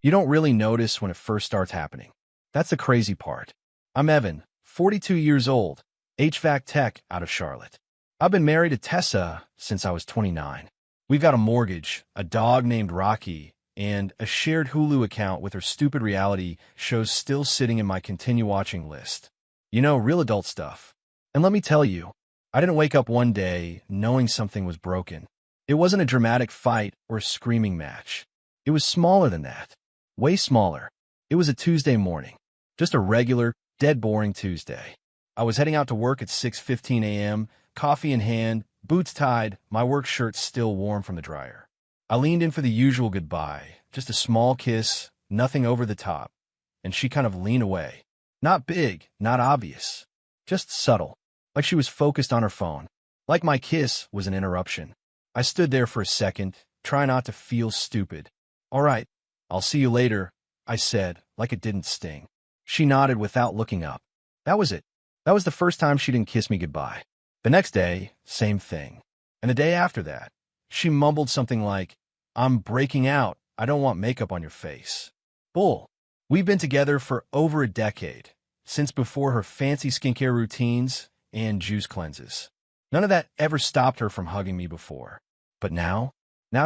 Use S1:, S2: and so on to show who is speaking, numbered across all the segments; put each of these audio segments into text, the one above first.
S1: You don't really notice when it first starts happening. That's the crazy part. I'm Evan, 42 years old, HVAC tech out of Charlotte. I've been married to Tessa since I was 29. We've got a mortgage, a dog named Rocky, and a shared Hulu account with her stupid reality shows still sitting in my continue watching list. You know, real adult stuff. And let me tell you, I didn't wake up one day knowing something was broken. It wasn't a dramatic fight or a screaming match. It was smaller than that. Way smaller. It was a Tuesday morning. Just a regular, dead boring Tuesday. I was heading out to work at 6:15 a.m., coffee in hand, boots tied, my work shirt still warm from the dryer. I leaned in for the usual goodbye, just a small kiss, nothing over the top, and she kind of leaned away. Not big, not obvious, just subtle, like she was focused on her phone, like my kiss was an interruption. I stood there for a second, trying not to feel stupid. "All right, I'll see you later," I said, like it didn't sting. She nodded without looking up. That was it. That was the first time she didn't kiss me goodbye. The next day, same thing. And the day after that, she mumbled something like, "I'm breaking out. I don't want makeup on your face." Bull. We've been together for over a decade, since before her fancy skincare routines and juice cleanses. None of that ever stopped her from hugging me before. But now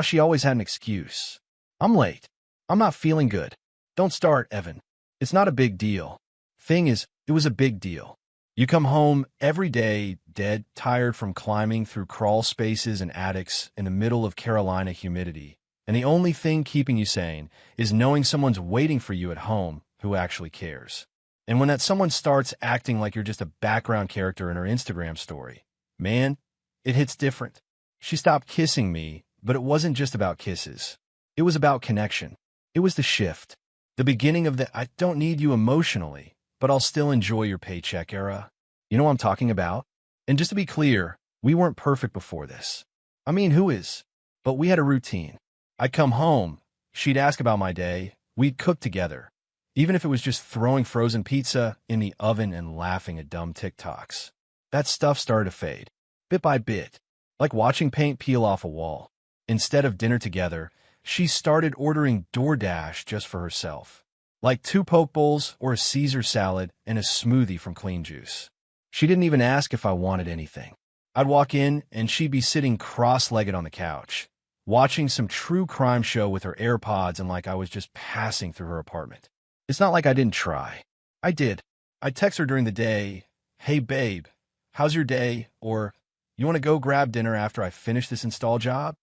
S1: she always had an excuse. "I'm late. I'm not feeling good." Don't start, Evan. It's not a big deal. Thing is, it was a big deal. You come home every day, dead, tired from climbing through crawl spaces and attics in the middle of Carolina humidity, and the only thing keeping you sane is knowing someone's waiting for you at home who actually cares. And when that someone starts acting like you're just a background character in her Instagram story, man, it hits different. She stopped kissing me, but it wasn't just about kisses. It was about connection. It was the shift. The beginning of the "I don't need you emotionally, but I'll still enjoy your paycheck" era. You know what I'm talking about? And just to be clear, we weren't perfect before this. I mean, who is? But we had a routine. I'd come home, she'd ask about my day, we'd cook together, even if it was just throwing frozen pizza in the oven and laughing at dumb TikToks. That stuff started to fade, bit by bit, like watching paint peel off a wall. Instead of dinner together, she started ordering DoorDash just for herself. Like 2 poke bowls or a Caesar salad and a smoothie from Clean Juice. She didn't even ask if I wanted anything. I'd walk in and she'd be sitting cross-legged on the couch, watching some true crime show with her AirPods and like I was just passing through her apartment. It's not like I didn't try. I did. I'd text her during the day, "Hey babe, how's your day?" Or, "You want to go grab dinner after I finish this install job?"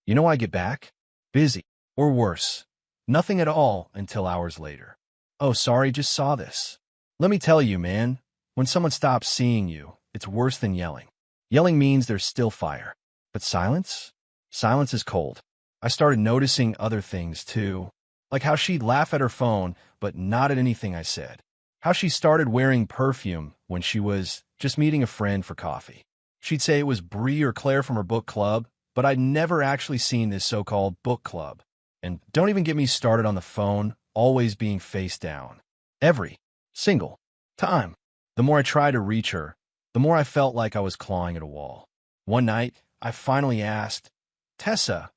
S1: You know I get back? Busy. Or worse. Nothing at all until hours later. "Oh, sorry, just saw this." Let me tell you, man, when someone stops seeing you, it's worse than yelling. Yelling means there's still fire. But silence? Silence is cold. I started noticing other things, too. Like how she'd laugh at her phone, but not at anything I said. How she started wearing perfume when she was just meeting a friend for coffee. She'd say it was Brie or Claire from her book club, but I'd never actually seen this so-called book club. And don't even get me started on the phone, always being face down. Every single time. The more I tried to reach her, the more I felt like I was clawing at a wall. One night, I finally asked, "Tessa,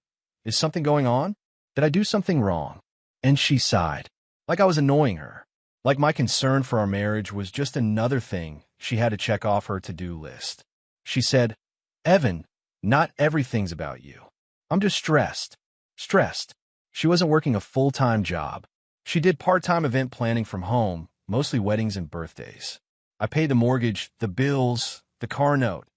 S1: is something going on? Did I do something wrong?" And she sighed, like I was annoying her. Like my concern for our marriage was just another thing she had to check off her to-do list. She said, "Evan, not everything's about you. I'm just stressed." Stressed. She wasn't working a full-time job. She did part-time event planning from home, mostly weddings and birthdays. I paid the mortgage, the bills, the car note.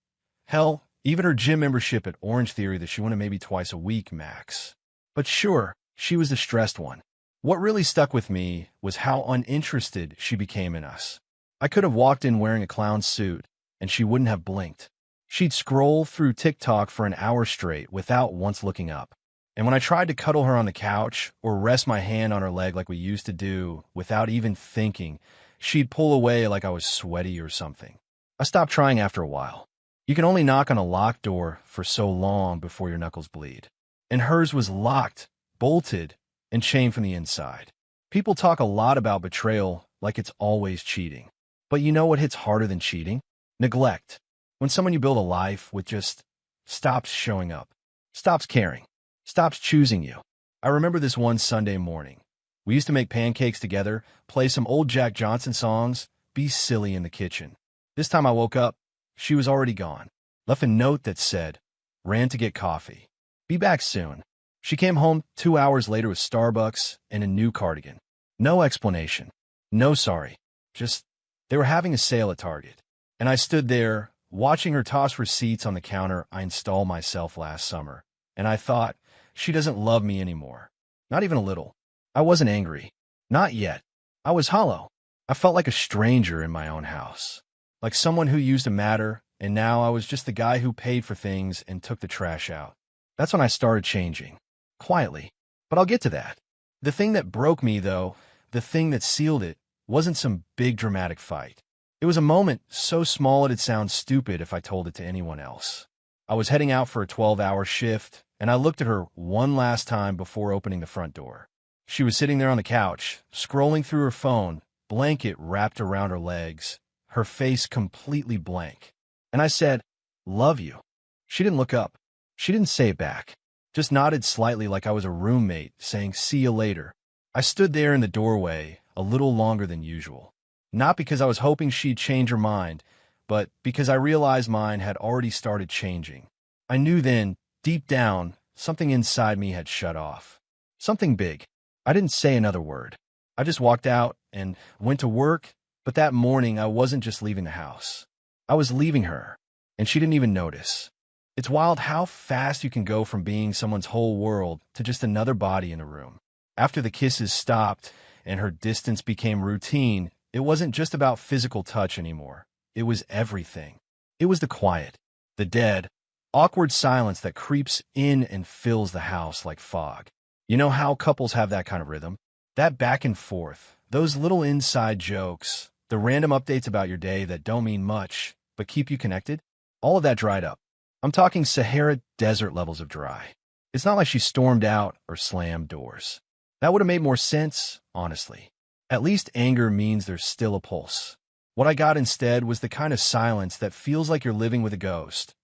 S1: Hell, even her gym membership at Orange Theory that she went to maybe twice a week max. But sure, she was the stressed one. What really stuck with me was how uninterested she became in us. I could have walked in wearing a clown suit, and she wouldn't have blinked. She'd scroll through TikTok for an hour straight without once looking up. And when I tried to cuddle her on the couch or rest my hand on her leg like we used to do without even thinking, she'd pull away like I was sweaty or something. I stopped trying after a while. You can only knock on a locked door for so long before your knuckles bleed. And hers was locked, bolted, and chained from the inside. People talk a lot about betrayal like it's always cheating. But you know what hits harder than cheating? Neglect. When someone you build a life with just stops showing up, stops caring. stops choosing you. I remember this one Sunday morning. We used to make pancakes together, play some old Jack Johnson songs, be silly in the kitchen. This time I woke up, she was already gone. Left a note that said, "Ran to get coffee. Be back soon." She came home 2 hours later with Starbucks and a new cardigan. No explanation. No sorry. Just, they were having a sale at Target. And I stood there, watching her toss receipts on the counter I installed myself last summer. And I thought, she doesn't love me anymore. Not even a little. I wasn't angry. Not yet. I was hollow. I felt like a stranger in my own house. Like someone who used to matter, and now I was just the guy who paid for things and took the trash out. That's when I started changing. Quietly. But I'll get to that. The thing that broke me, though, the thing that sealed it, wasn't some big dramatic fight. It was a moment so small it'd sound stupid if I told it to anyone else. I was heading out for a 12-hour shift, and I looked at her one last time before opening the front door. She was sitting there on the couch, scrolling through her phone, blanket wrapped around her legs, her face completely blank. And I said, "Love you." She didn't look up. She didn't say it back. Just nodded slightly like I was a roommate, saying, "See you later." I stood there in the doorway a little longer than usual. Not because I was hoping she'd change her mind, but because I realized mine had already started changing. I knew then, deep down, something inside me had shut off. Something big. I didn't say another word. I just walked out and went to work, but that morning I wasn't just leaving the house. I was leaving her, and she didn't even notice. It's wild how fast you can go from being someone's whole world to just another body in a room. After the kisses stopped and her distance became routine, it wasn't just about physical touch anymore. It was everything. It was the quiet, the dead, awkward silence that creeps in and fills the house like fog. You know how couples have that kind of rhythm? That back and forth, those little inside jokes, the random updates about your day that don't mean much, but keep you connected? All of that dried up. I'm talking Sahara Desert levels of dry. It's not like she stormed out or slammed doors. That would have made more sense, honestly. At least anger means there's still a pulse. What I got instead was the kind of silence that feels like you're living with a ghost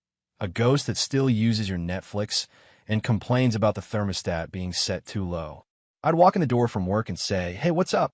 S1: that still uses your Netflix and complains about the thermostat being set too low. I'd walk in the door from work and say, "Hey, what's up?"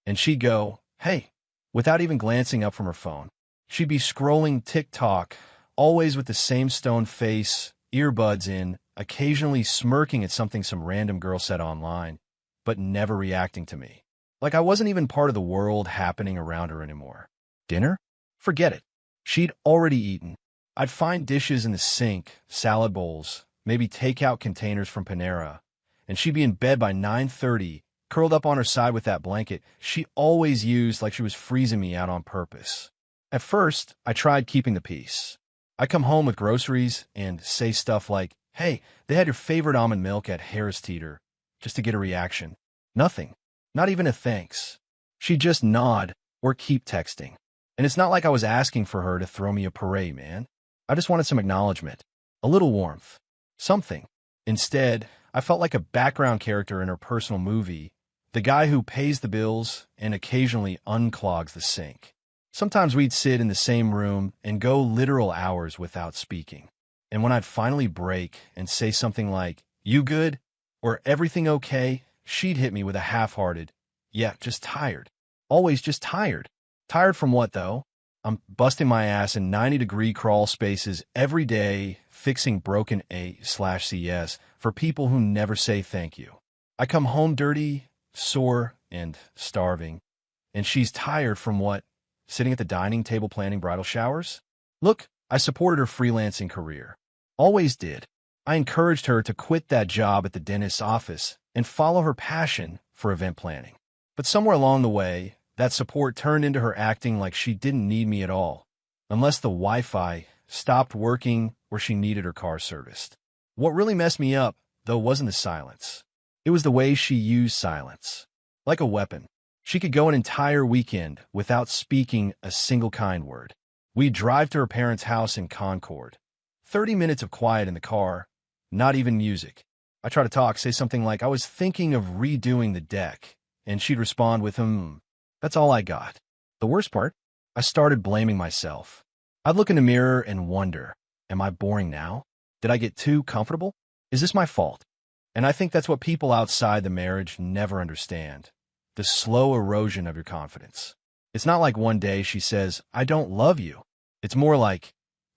S1: And she'd go, "Hey," without even glancing up from her phone. She'd be scrolling TikTok, always with the same stone face, earbuds in, occasionally smirking at something some random girl said online, but never reacting to me. Like I wasn't even part of the world happening around her anymore. Dinner? Forget it. She'd already eaten. I'd find dishes in the sink, salad bowls, maybe takeout containers from Panera, and she'd be in bed by 9:30, curled up on her side with that blanket she always used like she was freezing me out on purpose. At first, I tried keeping the peace. I'd come home with groceries and say stuff like, "Hey, they had your favorite almond milk at Harris Teeter," just to get a reaction. Nothing. Not even a thanks. She'd just nod or keep texting. And it's not like I was asking for her to throw me a parade, man. I just wanted some acknowledgement. A little warmth. Something. Instead, I felt like a background character in her personal movie, the guy who pays the bills and occasionally unclogs the sink. Sometimes we'd sit in the same room and go literal hours without speaking. And when I'd finally break and say something like, "You good?" or "Everything okay?" she'd hit me with a half-hearted, "Yeah, just tired." Always just tired. Tired from what, though? I'm busting my ass in 90-degree crawl spaces every day, fixing broken A/CS for people who never say thank you. I come home dirty, sore, and starving. And she's tired from what? Sitting at the dining table planning bridal showers? Look, I supported her freelancing career. Always did. I encouraged her to quit that job at the dentist's office and follow her passion for event planning. But somewhere along the way, that support turned into her acting like she didn't need me at all, unless the Wi-Fi stopped working or she needed her car serviced. What really messed me up, though, wasn't the silence. It was the way she used silence. Like a weapon. She could go an entire weekend without speaking a single kind word. We'd drive to her parents' house in Concord. 30 minutes of quiet in the car, not even music. I try to talk, say something like, "I was thinking of redoing the deck," and she'd respond with, That's all I got. The worst part? I started blaming myself. I'd look in the mirror and wonder, am I boring now? Did I get too comfortable? Is this my fault? And I think that's what people outside the marriage never understand. The slow erosion of your confidence. It's not like one day she says, I don't love you. It's more like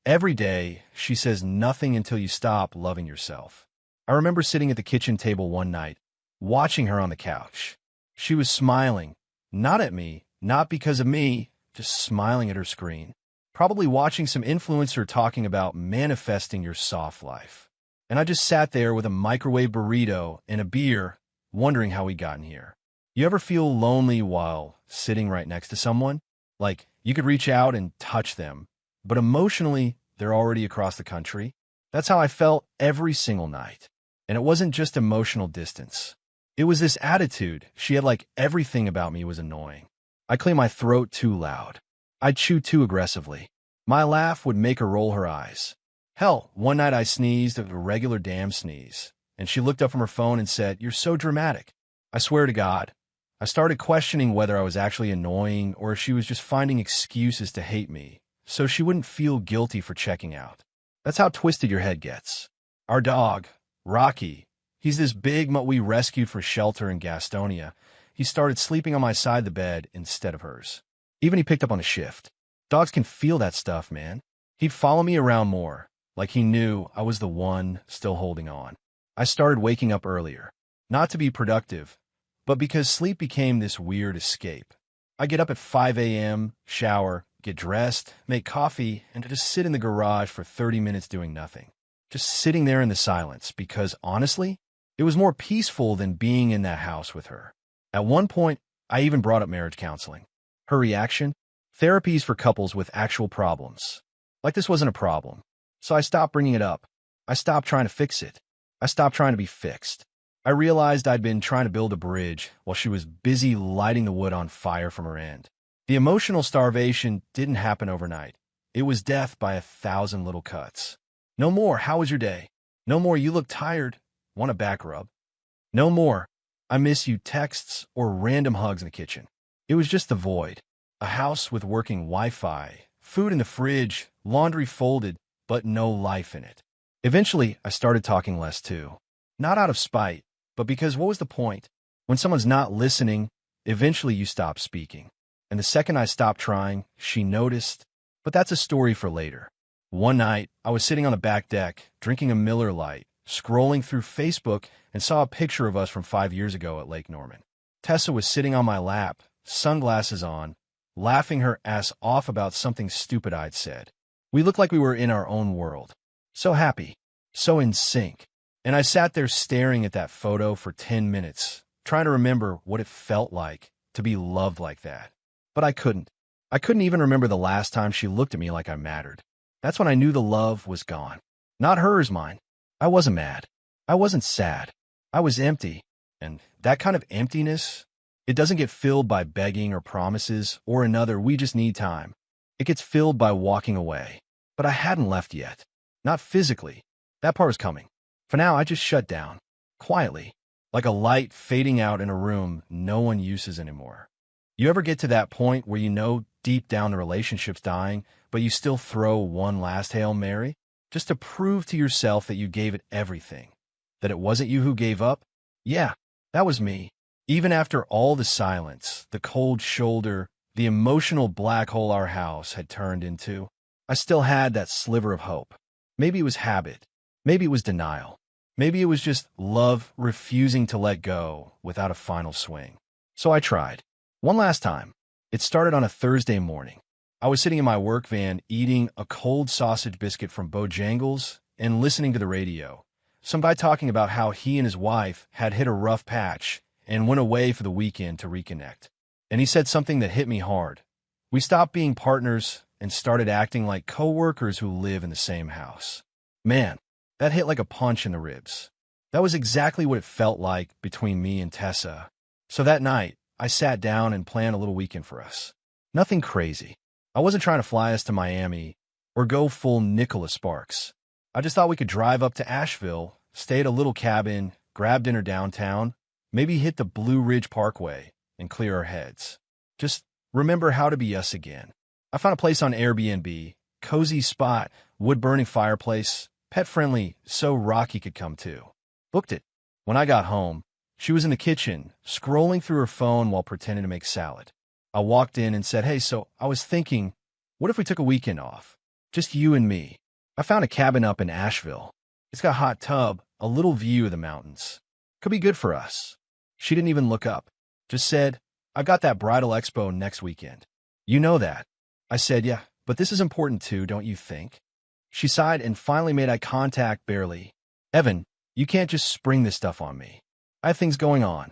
S1: every day she says nothing until you stop loving yourself. I remember sitting at the kitchen table one night, watching her on the couch. She was smiling, not at me, not because of me, just smiling at her screen. Probably watching some influencer talking about manifesting your soft life. And I just sat there with a microwave burrito and a beer, wondering how we gotten here. You ever feel lonely while sitting right next to someone? Like, you could reach out and touch them, but emotionally, they're already across the country? That's how I felt every single night. And it wasn't just emotional distance. It was this attitude. She had like everything about me was annoying. I cleared my throat too loud. I'd chew too aggressively. My laugh would make her roll her eyes. Hell, one night I sneezed, a regular damn sneeze, and she looked up from her phone and said, You're so dramatic. I swear to God. I started questioning whether I was actually annoying or if she was just finding excuses to hate me, so she wouldn't feel guilty for checking out. That's how twisted your head gets. Our dog, Rocky, he's this big mutt we rescued for shelter in Gastonia. He started sleeping on my side of the bed instead of hers. Even he picked up on a shift. Dogs can feel that stuff, man. He'd follow me around more, like he knew I was the one still holding on. I started waking up earlier, not to be productive, but because sleep became this weird escape. I get up at 5 a.m., shower, get dressed, make coffee, and just sit in the garage for 30 minutes doing nothing. Just sitting there in the silence because, honestly, it was more peaceful than being in that house with her. At one point, I even brought up marriage counseling. Her reaction? Therapies for couples with actual problems. Like this wasn't a problem. So I stopped bringing it up. I stopped trying to fix it. I stopped trying to be fixed. I realized I'd been trying to build a bridge while she was busy lighting the wood on fire from her end. The emotional starvation didn't happen overnight. It was death by 1,000 little cuts. No more, how was your day? No more, you look tired. Want a back rub? No more, I miss you texts or random hugs in the kitchen. It was just the void. A house with working Wi-Fi, food in the fridge, laundry folded, but no life in it. Eventually, I started talking less too. Not out of spite, but because what was the point? When someone's not listening, eventually you stop speaking. And the second I stopped trying, she noticed. But that's a story for later. One night, I was sitting on the back deck, drinking a Miller Lite, scrolling through Facebook, and saw a picture of us from 5 years ago at Lake Norman. Tessa was sitting on my lap, sunglasses on, laughing her ass off about something stupid I'd said. We looked like we were in our own world. So happy, so in sync. And I sat there staring at that photo for 10 minutes, trying to remember what it felt like to be loved like that. But I couldn't. I couldn't even remember the last time she looked at me like I mattered. That's when I knew the love was gone. Not hers, mine. I wasn't mad. I wasn't sad. I was empty. And that kind of emptiness, it doesn't get filled by begging or promises or another we just need time. It gets filled by walking away. But I hadn't left yet. Not physically. That part was coming. For now, I just shut down. Quietly. Like a light fading out in a room no one uses anymore. You ever get to that point where you know deep down the relationship's dying, but you still throw one last Hail Mary? Just to prove to yourself that you gave it everything. That it wasn't you who gave up? Yeah, that was me. Even after all the silence, the cold shoulder, the emotional black hole our house had turned into, I still had that sliver of hope. Maybe it was habit. Maybe it was denial. Maybe it was just love refusing to let go without a final swing. So I tried. One last time. It started on a Thursday morning. I was sitting in my work van eating a cold sausage biscuit from Bojangles and listening to the radio. Some guy talking about how he and his wife had hit a rough patch and went away for the weekend to reconnect. And he said something that hit me hard. We stopped being partners and started acting like coworkers who live in the same house. Man, that hit like a punch in the ribs. That was exactly what it felt like between me and Tessa. So that night, I sat down and planned a little weekend for us. Nothing crazy. I wasn't trying to fly us to Miami or go full Nicholas Sparks. I just thought we could drive up to Asheville, stay at a little cabin, grab dinner downtown, maybe hit the Blue Ridge Parkway and clear our heads. Just remember how to be us again. I found a place on Airbnb, cozy spot, wood-burning fireplace, pet-friendly, so Rocky could come too. Booked it. When I got home, she was in the kitchen, scrolling through her phone while pretending to make salad. I walked in and said, "Hey, so I was thinking, what if we took a weekend off? Just you and me. I found a cabin up in Asheville. It's got a hot tub, a little view of the mountains. Could be good for us." She didn't even look up, just said, "I got that bridal expo next weekend. You know that." I said, "Yeah, but this is important too, don't you think?" She sighed and finally made eye contact barely. "Evan, you can't just spring this stuff on me. I have things going on."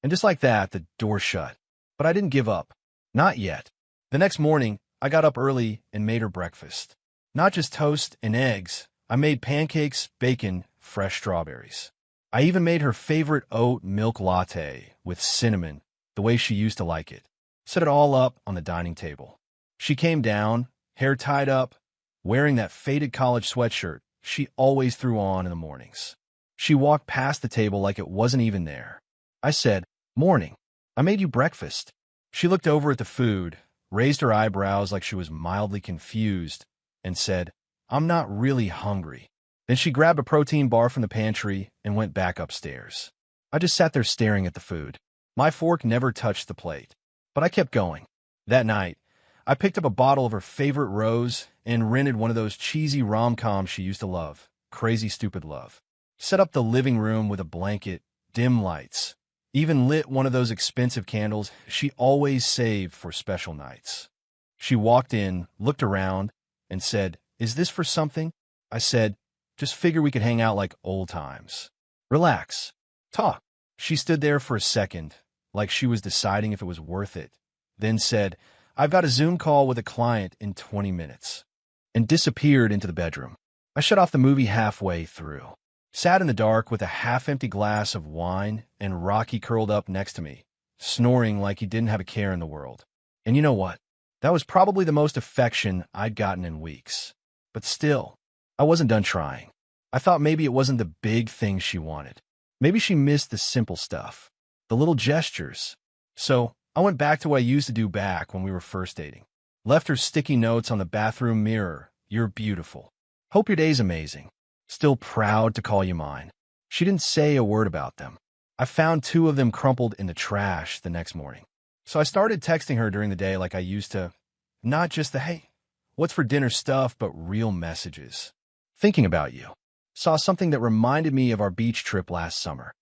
S1: And just like that, the door shut. But I didn't give up. Not yet. The next morning, I got up early and made her breakfast. Not just toast and eggs. I made pancakes, bacon, fresh strawberries. I even made her favorite oat milk latte with cinnamon, the way she used to like it. Set it all up on the dining table. She came down, hair tied up, wearing that faded college sweatshirt she always threw on in the mornings. She walked past the table like it wasn't even there. I said, "Morning. I made you breakfast." She looked over at the food, raised her eyebrows like she was mildly confused, and said, "I'm not really hungry." Then she grabbed a protein bar from the pantry and went back upstairs. I just sat there staring at the food. My fork never touched the plate. But I kept going. That night, I picked up a bottle of her favorite rose and rented one of those cheesy rom-coms she used to love, Crazy Stupid Love. Set up the living room with a blanket, dim lights. Even lit one of those expensive candles she always saved for special nights. She walked in, looked around, and said, "Is this for something?" I said, "Just figure we could hang out like old times. Relax. Talk." She stood there for a second, like she was deciding if it was worth it, then said, "I've got a Zoom call with a client in 20 minutes, and disappeared into the bedroom. I shut off the movie halfway through. Sat in the dark with a half-empty glass of wine and Rocky curled up next to me, snoring like he didn't have a care in the world. And you know what? That was probably the most affection I'd gotten in weeks. But still, I wasn't done trying. I thought maybe it wasn't the big things she wanted. Maybe she missed the simple stuff, the little gestures. So I went back to what I used to do back when we were first dating. Left her sticky notes on the bathroom mirror. "You're beautiful. Hope your day's amazing. Still proud to call you mine." She didn't say a word about them. I found 2 of them crumpled in the trash the next morning. So I started texting her during the day like I used to. Not just the, "Hey, what's for dinner" stuff, but real messages. "Thinking about you. Saw something that reminded me of our beach trip last summer.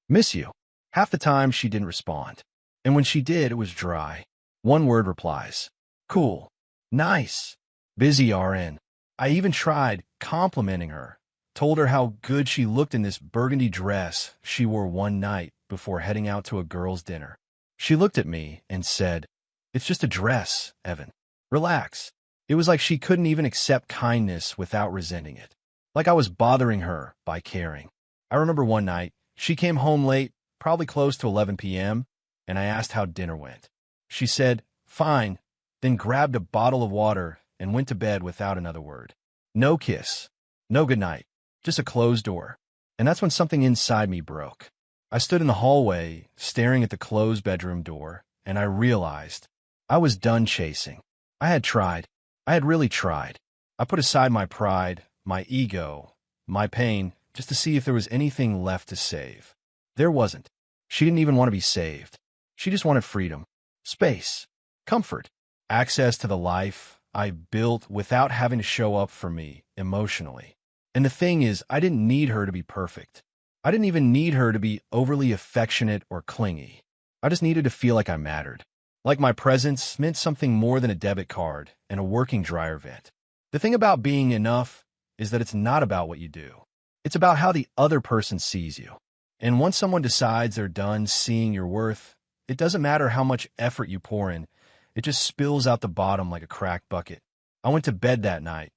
S1: Miss you." Half the time she didn't respond. And when she did, it was dry. One-word replies. "Cool. Nice. Busy RN." I even tried complimenting her. Told her how good she looked in this burgundy dress she wore one night before heading out to a girls' dinner. She looked at me and said, "It's just a dress, Evan. Relax." It was like she couldn't even accept kindness without resenting it. Like I was bothering her by caring. I remember one night, she came home late, probably close to 11 p.m., and I asked how dinner went. She said, "Fine," then grabbed a bottle of water and went to bed without another word. No kiss. No goodnight. Just a closed door. And that's when something inside me broke. I stood in the hallway, staring at the closed bedroom door, and I realized I was done chasing. I had tried. I had really tried. I put aside my pride, my ego, my pain, just to see if there was anything left to save. There wasn't. She didn't even want to be saved. She just wanted freedom, space, comfort, access to the life I built without having to show up for me emotionally. And the thing is, I didn't need her to be perfect. I didn't even need her to be overly affectionate or clingy. I just needed to feel like I mattered. Like my presence meant something more than a debit card and a working dryer vent. The thing about being enough is that it's not about what you do. It's about how the other person sees you. And once someone decides they're done seeing your worth, it doesn't matter how much effort you pour in, it just spills out the bottom like a cracked bucket. I went to bed that night,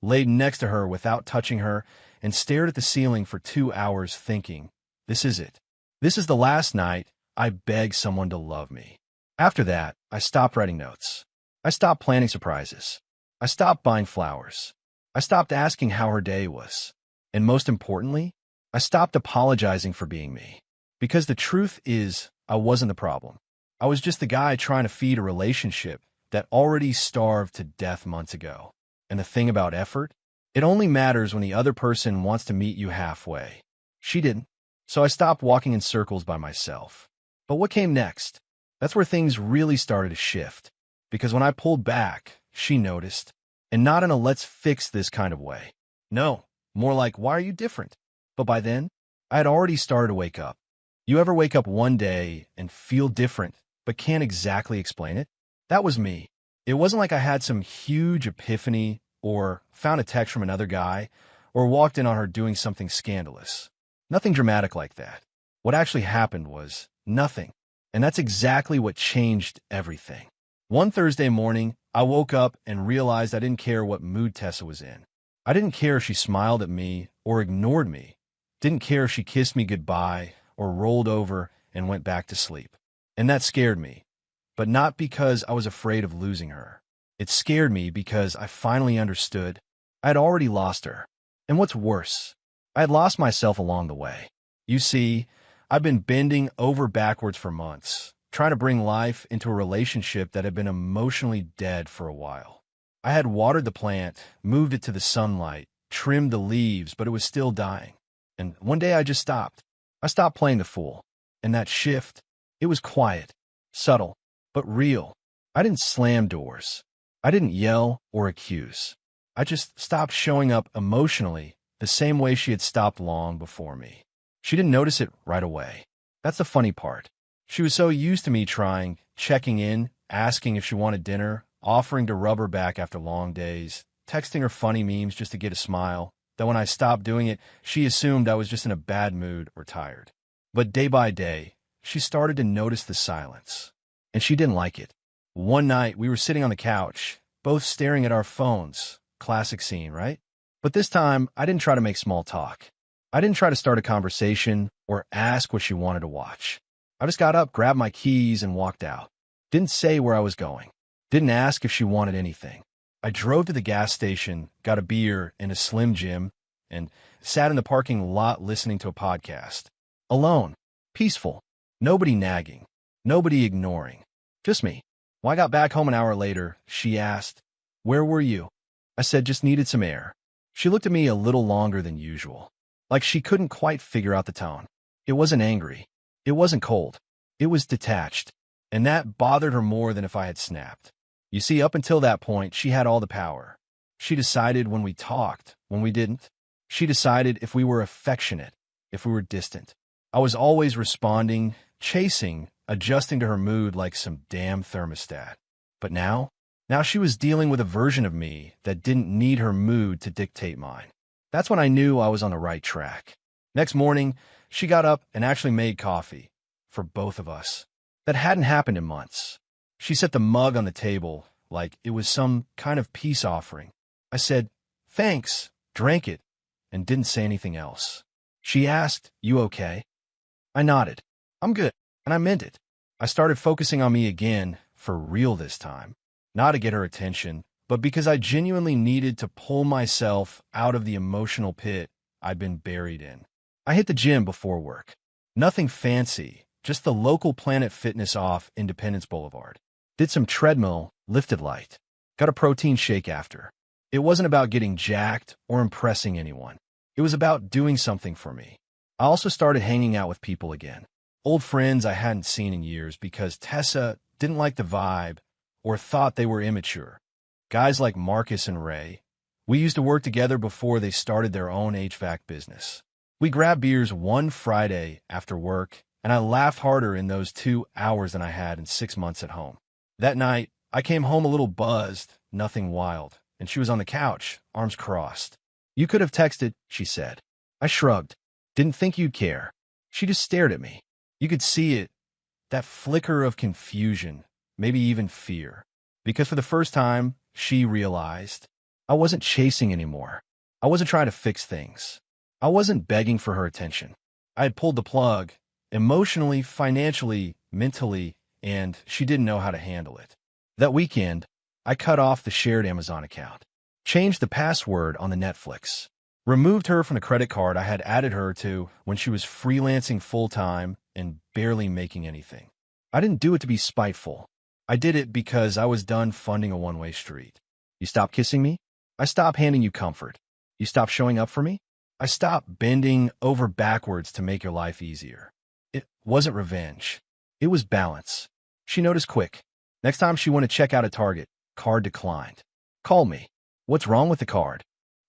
S1: laid next to her without touching her, and stared at the ceiling for 2 hours thinking, this is it. This is the last night I beg someone to love me. After that, I stopped writing notes. I stopped planning surprises. I stopped buying flowers. I stopped asking how her day was. And most importantly, I stopped apologizing for being me. Because the truth is, I wasn't the problem. I was just the guy trying to feed a relationship that already starved to death months ago. And the thing about effort? It only matters when the other person wants to meet you halfway. She didn't. So I stopped walking in circles by myself. But what came next? That's where things really started to shift. Because when I pulled back, she noticed. And not in a let's fix this kind of way. No, more like, why are you different? But by then, I had already started to wake up. You ever wake up one day and feel different, but can't exactly explain it? That was me. It wasn't like I had some huge epiphany or found a text from another guy or walked in on her doing something scandalous. Nothing dramatic like that. What actually happened was nothing. And that's exactly what changed everything. One Thursday morning, I woke up and realized I didn't care what mood Tessa was in. I didn't care if she smiled at me or ignored me. Didn't care if she kissed me goodbye or rolled over and went back to sleep. And that scared me. But not because I was afraid of losing her. It scared me because I finally understood I had already lost her. And what's worse, I had lost myself along the way. You see, I've been bending over backwards for months, trying to bring life into a relationship that had been emotionally dead for a while. I had watered the plant, moved it to the sunlight, trimmed the leaves, but it was still dying. And one day I just stopped. I stopped playing the fool. And that shift, it was quiet, subtle, but real. I didn't slam doors. I didn't yell or accuse. I just stopped showing up emotionally the same way she had stopped long before me. She didn't notice it right away. That's the funny part. She was so used to me trying, checking in, asking if she wanted dinner, offering to rub her back after long days, texting her funny memes just to get a smile, that when I stopped doing it, she assumed I was just in a bad mood or tired. But day by day, she started to notice the silence. And she didn't like it. One night, we were sitting on the couch, both staring at our phones. Classic scene, right? But this time, I didn't try to make small talk. I didn't try to start a conversation or ask what she wanted to watch. I just got up, grabbed my keys, and walked out. Didn't say where I was going. Didn't ask if she wanted anything. I drove to the gas station, got a beer in a Slim Jim, and sat in the parking lot listening to a podcast. Alone. Peaceful. Nobody nagging. Nobody ignoring. Just me. When I got back home an hour later, she asked, "Where were you?" I said, "Just needed some air." She looked at me a little longer than usual, like she couldn't quite figure out the tone. It wasn't angry. It wasn't cold. It was detached, and that bothered her more than if I had snapped. You see, up until that point, she had all the power. She decided when we talked, when we didn't. She decided if we were affectionate, if we were distant. I was always responding, chasing, adjusting to her mood like some damn thermostat. But now she was dealing with a version of me that didn't need her mood to dictate mine. That's when I knew I was on the right track. Next morning, she got up and actually made coffee. For both of us. That hadn't happened in months. She set the mug on the table like it was some kind of peace offering. I said, "Thanks," drank it, and didn't say anything else. She asked, "You okay?" I nodded. "I'm good," and I meant it. I started focusing on me again, for real this time. Not to get her attention, but because I genuinely needed to pull myself out of the emotional pit I'd been buried in. I hit the gym before work. Nothing fancy, just the local Planet Fitness off Independence Boulevard. Did some treadmill, lifted light. Got a protein shake after. It wasn't about getting jacked or impressing anyone. It was about doing something for me. I also started hanging out with people again. Old friends I hadn't seen in years because Tessa didn't like the vibe or thought they were immature. Guys like Marcus and Ray. We used to work together before they started their own HVAC business. We grabbed beers one Friday after work, and I laughed harder in those 2 hours than I had in 6 months at home. That night, I came home a little buzzed, nothing wild, and she was on the couch, arms crossed. "You could have texted," she said. I shrugged. "Didn't think you'd care." She just stared at me. You could see it, that flicker of confusion, maybe even fear. Because for the first time, she realized I wasn't chasing anymore. I wasn't trying to fix things. I wasn't begging for her attention. I had pulled the plug, emotionally, financially, mentally, and she didn't know how to handle it. That weekend, I cut off the shared Amazon account, changed the password on the Netflix, removed her from the credit card I had added her to when she was freelancing full-time and barely making anything. I didn't do it to be spiteful. I did it because I was done funding a one-way street. You stop kissing me? I stop handing you comfort. You stop showing up for me? I stopped bending over backwards to make your life easier. It wasn't revenge. It was balance. She noticed quick. Next time she wanted to check out a Target, card declined. Call me. What's wrong with the card?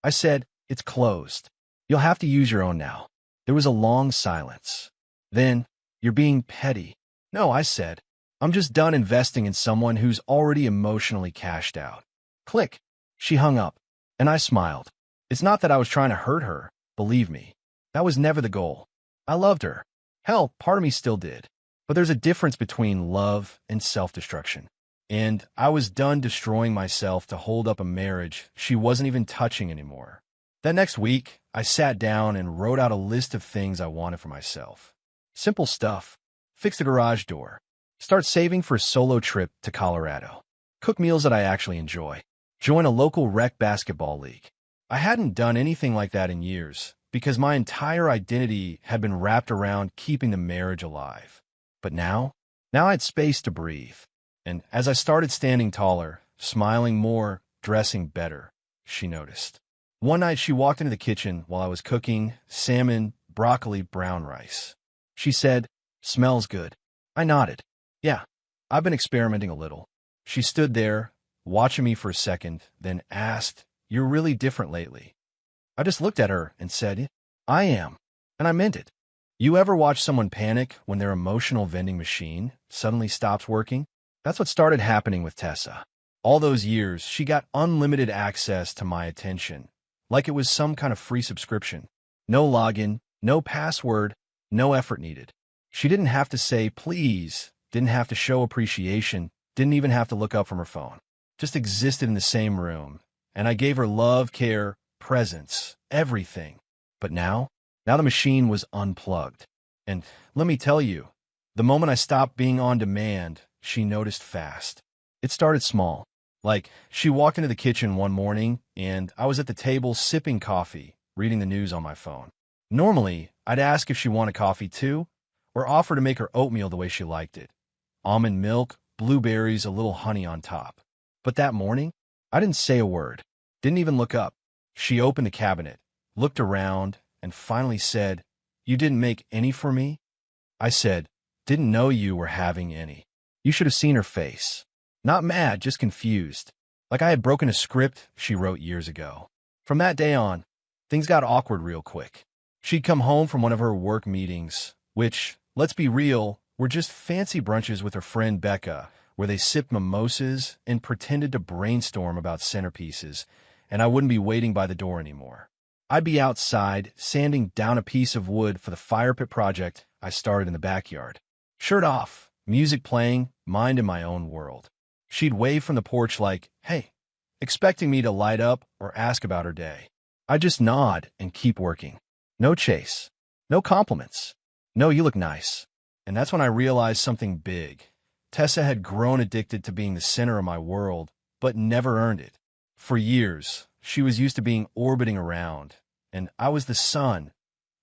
S1: I said, it's closed. You'll have to use your own now. There was a long silence. Then, you're being petty. No, I said. I'm just done investing in someone who's already emotionally cashed out. Click. She hung up, and I smiled. It's not that I was trying to hurt her, believe me. That was never the goal. I loved her. Hell, part of me still did. But there's a difference between love and self-destruction. And I was done destroying myself to hold up a marriage she wasn't even touching anymore. That next week, I sat down and wrote out a list of things I wanted for myself. Simple stuff. Fix the garage door. Start saving for a solo trip to Colorado. Cook meals that I actually enjoy. Join a local rec basketball league. I hadn't done anything like that in years because my entire identity had been wrapped around keeping the marriage alive. But now I had space to breathe. And as I started standing taller, smiling more, dressing better, she noticed. One night she walked into the kitchen while I was cooking salmon, broccoli, brown rice. She said, "Smells good." I nodded. Yeah, I've been experimenting a little. She stood there, watching me for a second, then asked, "You're really different lately." I just looked at her and said, "I am." And I meant it. You ever watch someone panic when their emotional vending machine suddenly stops working? That's what started happening with Tessa. All those years, she got unlimited access to my attention, like it was some kind of free subscription. No login, no password, no effort needed. She didn't have to say please, didn't have to show appreciation, didn't even have to look up from her phone. Just existed in the same room, and I gave her love, care, presence, everything. But now the machine was unplugged. And let me tell you, the moment I stopped being on demand, she noticed fast. It started small. Like, she walked into the kitchen one morning, and I was at the table sipping coffee, reading the news on my phone. Normally, I'd ask if she wanted coffee too, or offer to make her oatmeal the way she liked it. Almond milk, blueberries, a little honey on top. But that morning, I didn't say a word, didn't even look up. She opened the cabinet, looked around, and finally said, "You didn't make any for me?" I said, "Didn't know you were having any." You should have seen her face. Not mad, just confused. Like I had broken a script she wrote years ago. From that day on, things got awkward real quick. She'd come home from one of her work meetings, which, let's be real, were just fancy brunches with her friend Becca, where they sipped mimosas and pretended to brainstorm about centerpieces, and I wouldn't be waiting by the door anymore. I'd be outside, sanding down a piece of wood for the fire pit project I started in the backyard. Shirt off, music playing, mind in my own world. She'd wave from the porch like, "Hey," expecting me to light up or ask about her day. I'd just nod and keep working. No chase. No compliments. No, "You look nice." And that's when I realized something big. Tessa had grown addicted to being the center of my world, but never earned it. For years, she was used to being orbiting around, and I was the sun,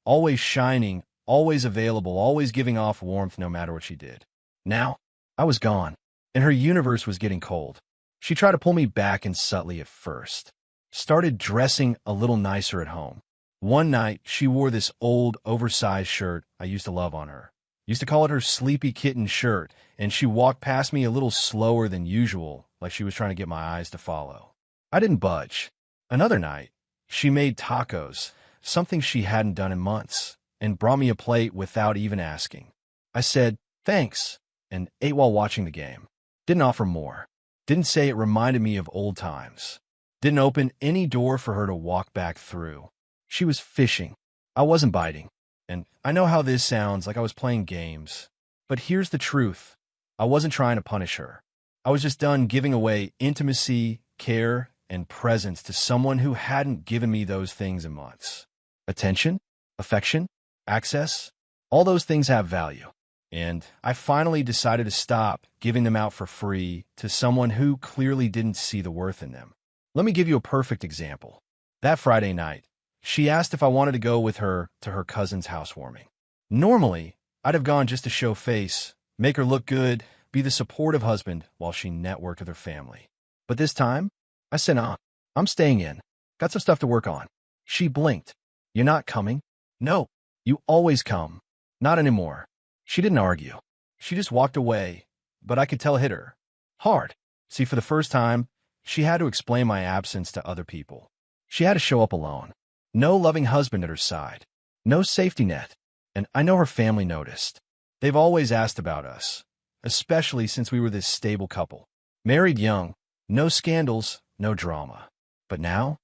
S1: always shining, always available, always giving off warmth no matter what she did. Now, I was gone, and her universe was getting cold. She tried to pull me back in subtly at first. Started dressing a little nicer at home. One night, she wore this old, oversized shirt I used to love on her. Used to call it her sleepy kitten shirt, and she walked past me a little slower than usual, like she was trying to get my eyes to follow. I didn't budge. Another night, she made tacos, something she hadn't done in months, and brought me a plate without even asking. I said, "Thanks," and ate while watching the game. Didn't offer more. Didn't say it reminded me of old times. Didn't open any door for her to walk back through. She was fishing. I wasn't biting. And I know how this sounds, like I was playing games. But here's the truth. I wasn't trying to punish her. I was just done giving away intimacy, care, and presence to someone who hadn't given me those things in months. Attention, affection, access, all those things have value. And I finally decided to stop giving them out for free to someone who clearly didn't see the worth in them. Let me give you a perfect example. That Friday night, she asked if I wanted to go with her to her cousin's housewarming. Normally, I'd have gone just to show face, make her look good, be the supportive husband while she networked with her family. But this time, I said, I'm staying in. Got some stuff to work on. She blinked. You're not coming? No, you always come. Not anymore. She didn't argue. She just walked away, but I could tell it hit her hard. See, for the first time, she had to explain my absence to other people. She had to show up alone. No loving husband at her side. No safety net. And I know her family noticed. They've always asked about us, especially since we were this stable couple. Married young, no scandals, no drama. But now,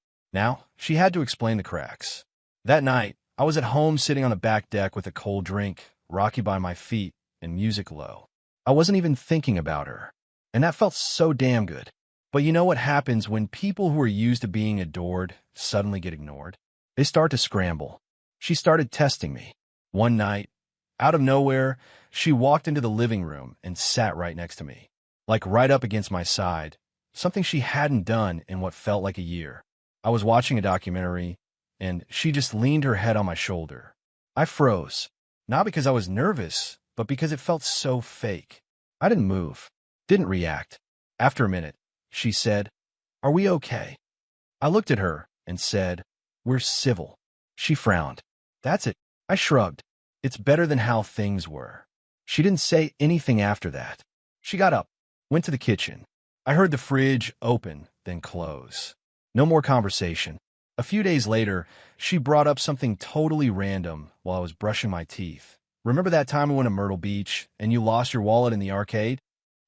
S1: she had to explain the cracks. That night, I was at home sitting on the back deck with a cold drink, rocky by my feet, and music low. I wasn't even thinking about her. And that felt so damn good. But you know what happens when people who are used to being adored suddenly get ignored? They start to scramble. She started testing me. One night, out of nowhere, she walked into the living room and sat right next to me, like right up against my side, something she hadn't done in what felt like a year. I was watching a documentary, and she just leaned her head on my shoulder. I froze, not because I was nervous, but because it felt so fake. I didn't move, didn't react. After a minute, she said, "Are we okay?" I looked at her and said, "We're civil." She frowned. "That's it." I shrugged. "It's better than how things were." She didn't say anything after that. She got up, went to the kitchen. I heard the fridge open, then close. No more conversation. A few days later, she brought up something totally random while I was brushing my teeth. "Remember that time we went to Myrtle Beach and you lost your wallet in the arcade?"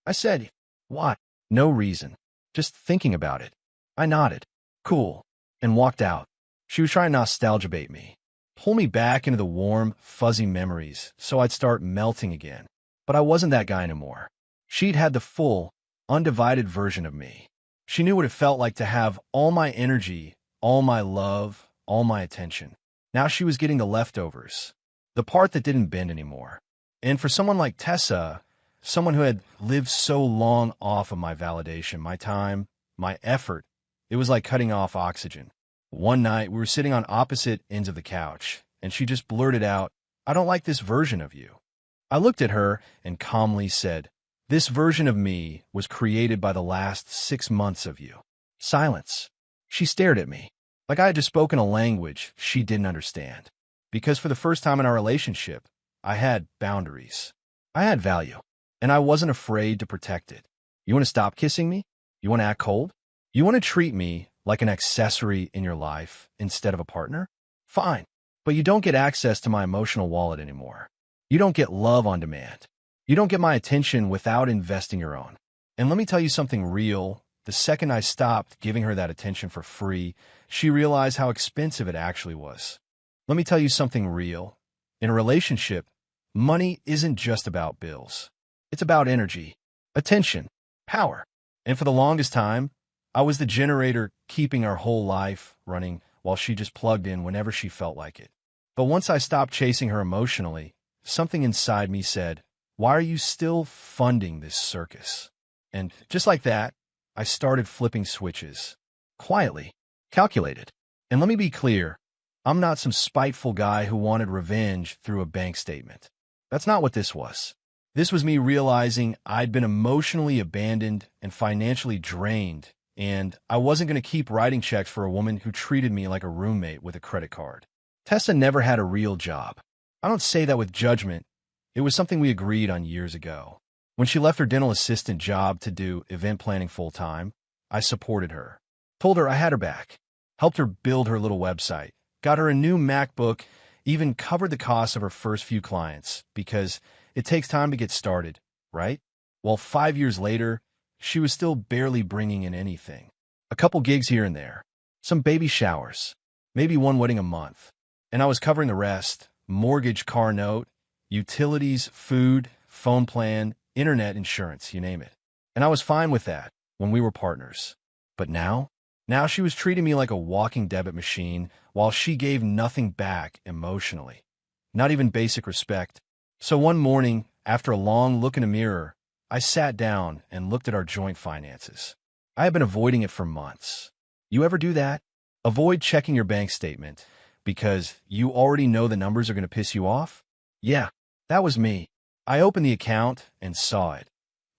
S1: I said, "What?" "No reason. Just thinking about it." I nodded. "Cool," and walked out. She was trying to nostalgia bait me, pull me back into the warm, fuzzy memories so I'd start melting again. But I wasn't that guy anymore. She'd had the full, undivided version of me. She knew what it felt like to have all my energy, all my love, all my attention. Now she was getting the leftovers, the part that didn't bend anymore. And for someone like Tessa, someone who had lived so long off of my validation, my time, my effort, it was like cutting off oxygen. One night, we were sitting on opposite ends of the couch, and she just blurted out, "I don't like this version of you." I looked at her and calmly said, "This version of me was created by the last 6 months of you." Silence. She stared at me, like I had just spoken a language she didn't understand. Because for the first time in our relationship, I had boundaries. I had value, and I wasn't afraid to protect it. You want to stop kissing me? You want to act cold? You want to treat me like an accessory in your life instead of a partner? Fine. But you don't get access to my emotional wallet anymore. You don't get love on demand. You don't get my attention without investing your own. And let me tell you something real. The second I stopped giving her that attention for free, she realized how expensive it actually was. Let me tell you something real. In a relationship, money isn't just about bills. It's about energy, attention, power. And for the longest time, I was the generator keeping our whole life running while she just plugged in whenever she felt like it. But once I stopped chasing her emotionally, something inside me said, "Why are you still funding this circus?" And just like that, I started flipping switches. Quietly, calculated. And let me be clear, I'm not some spiteful guy who wanted revenge through a bank statement. That's not what this was. This was me realizing I'd been emotionally abandoned and financially drained, and I wasn't going to keep writing checks for a woman who treated me like a roommate with a credit card. Tessa never had a real job. I don't say that with judgment. It was something we agreed on years ago. When she left her dental assistant job to do event planning full-time, I supported her, told her I had her back, helped her build her little website, got her a new MacBook, even covered the costs of her first few clients, because it takes time to get started, right? Well, 5 years later, she was still barely bringing in anything. A couple gigs here and there, some baby showers, maybe one wedding a month. And I was covering the rest: mortgage, car note, utilities, food, phone plan, internet, insurance, you name it. And I was fine with that when we were partners. But now she was treating me like a walking debit machine while she gave nothing back emotionally. Not even basic respect. So one morning, after a long look in a mirror, I sat down and looked at our joint finances. I had been avoiding it for months. You ever do that? Avoid checking your bank statement because you already know the numbers are going to piss you off? Yeah, that was me. I opened the account and saw it.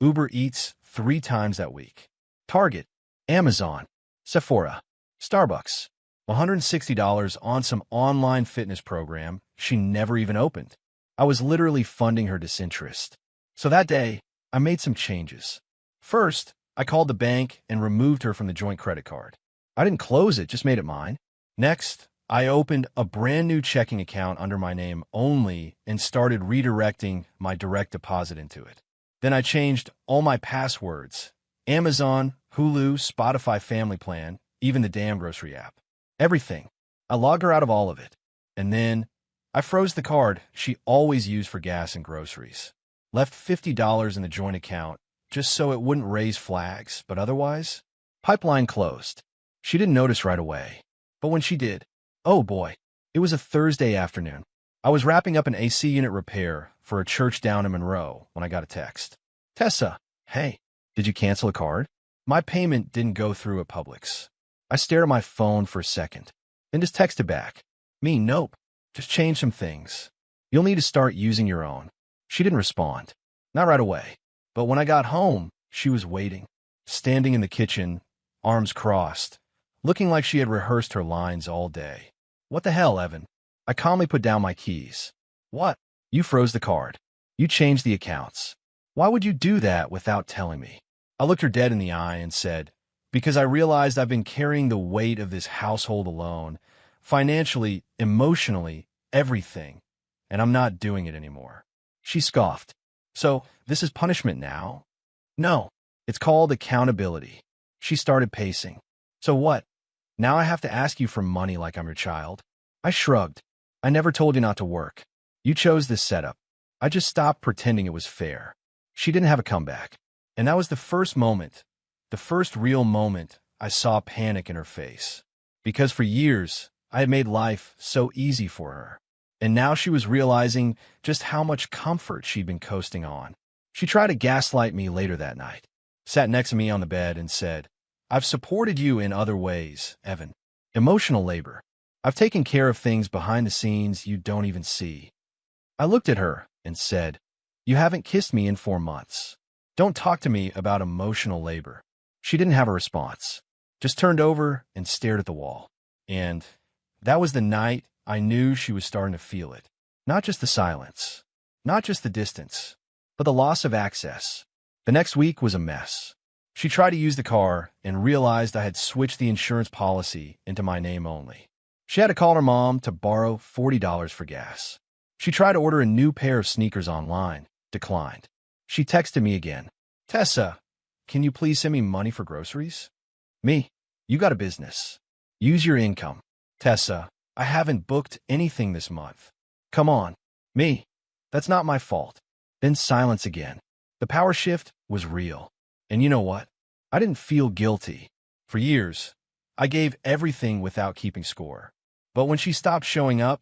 S1: Uber Eats 3 times that week. Target, Amazon, Sephora, Starbucks. $160 on some online fitness program she never even opened. I was literally funding her disinterest. So that day, I made some changes. First, I called the bank and removed her from the joint credit card. I didn't close it, just made it mine. Next, I opened a brand new checking account under my name only and started redirecting my direct deposit into it. Then I changed all my passwords: Amazon, Hulu, Spotify Family Plan, even the damn grocery app. Everything. I logged her out of all of it. And then I froze the card she always used for gas and groceries. Left $50 in the joint account just so it wouldn't raise flags, but otherwise, pipeline closed. She didn't notice right away. But when she did, oh boy, it was a Thursday afternoon. I was wrapping up an AC unit repair for a church down in Monroe when I got a text. Tessa, hey, did you cancel a card? My payment didn't go through at Publix. I stared at my phone for a second, then just texted back. Me, nope, just change some things. You'll need to start using your own. She didn't respond. Not right away. But when I got home, she was waiting, standing in the kitchen, arms crossed, looking like she had rehearsed her lines all day. What the hell, Evan? I calmly put down my keys. What? You froze the card. You changed the accounts. Why would you do that without telling me? I looked her dead in the eye and said, because I realized I've been carrying the weight of this household alone, financially, emotionally, everything, and I'm not doing it anymore. She scoffed. So, this is punishment now? No, it's called accountability. She started pacing. So what? Now I have to ask you for money like I'm your child? I shrugged. I never told you not to work. You chose this setup. I just stopped pretending it was fair. She didn't have a comeback. And that was the first real moment I saw panic in her face. Because for years, I had made life so easy for her. And now she was realizing just how much comfort she'd been coasting on. She tried to gaslight me later that night, sat next to me on the bed and said, I've supported you in other ways, Evan. Emotional labor. I've taken care of things behind the scenes you don't even see. I looked at her and said, you haven't kissed me in 4 months. Don't talk to me about emotional labor. She didn't have a response, just turned over and stared at the wall. And that was the night I knew she was starting to feel it. Not just the silence, not just the distance, but the loss of access. The next week was a mess. She tried to use the car and realized I had switched the insurance policy into my name only. She had to call her mom to borrow $40 for gas. She tried to order a new pair of sneakers online, declined. She texted me again. Tessa, can you please send me money for groceries? Me, you got a business. Use your income. Tessa, I haven't booked anything this month. Come on. Me, that's not my fault. Then silence again. The power shift was real. And you know what? I didn't feel guilty. For years, I gave everything without keeping score. But when she stopped showing up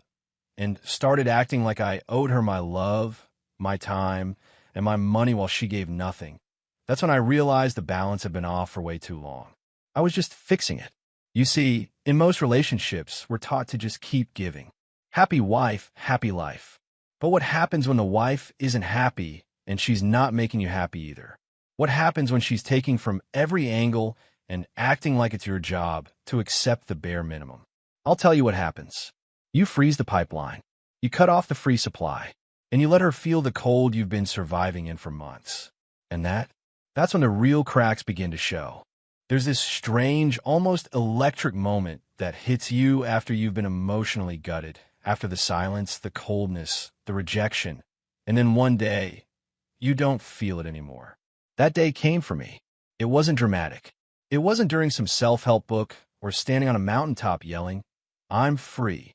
S1: and started acting like I owed her my love, my time, and my money while she gave nothing, that's when I realized the balance had been off for way too long. I was just fixing it. You see, in most relationships, we're taught to just keep giving. Happy wife, happy life. But what happens when the wife isn't happy and she's not making you happy either? What happens when she's taking from every angle and acting like it's your job to accept the bare minimum? I'll tell you what happens. You freeze the pipeline. You cut off the free supply. And you let her feel the cold you've been surviving in for months. And that's when the real cracks begin to show. There's this strange, almost electric moment that hits you after you've been emotionally gutted, after the silence, the coldness, the rejection. And then one day, you don't feel it anymore. That day came for me. It wasn't dramatic. It wasn't during some self-help book or standing on a mountaintop yelling, I'm free.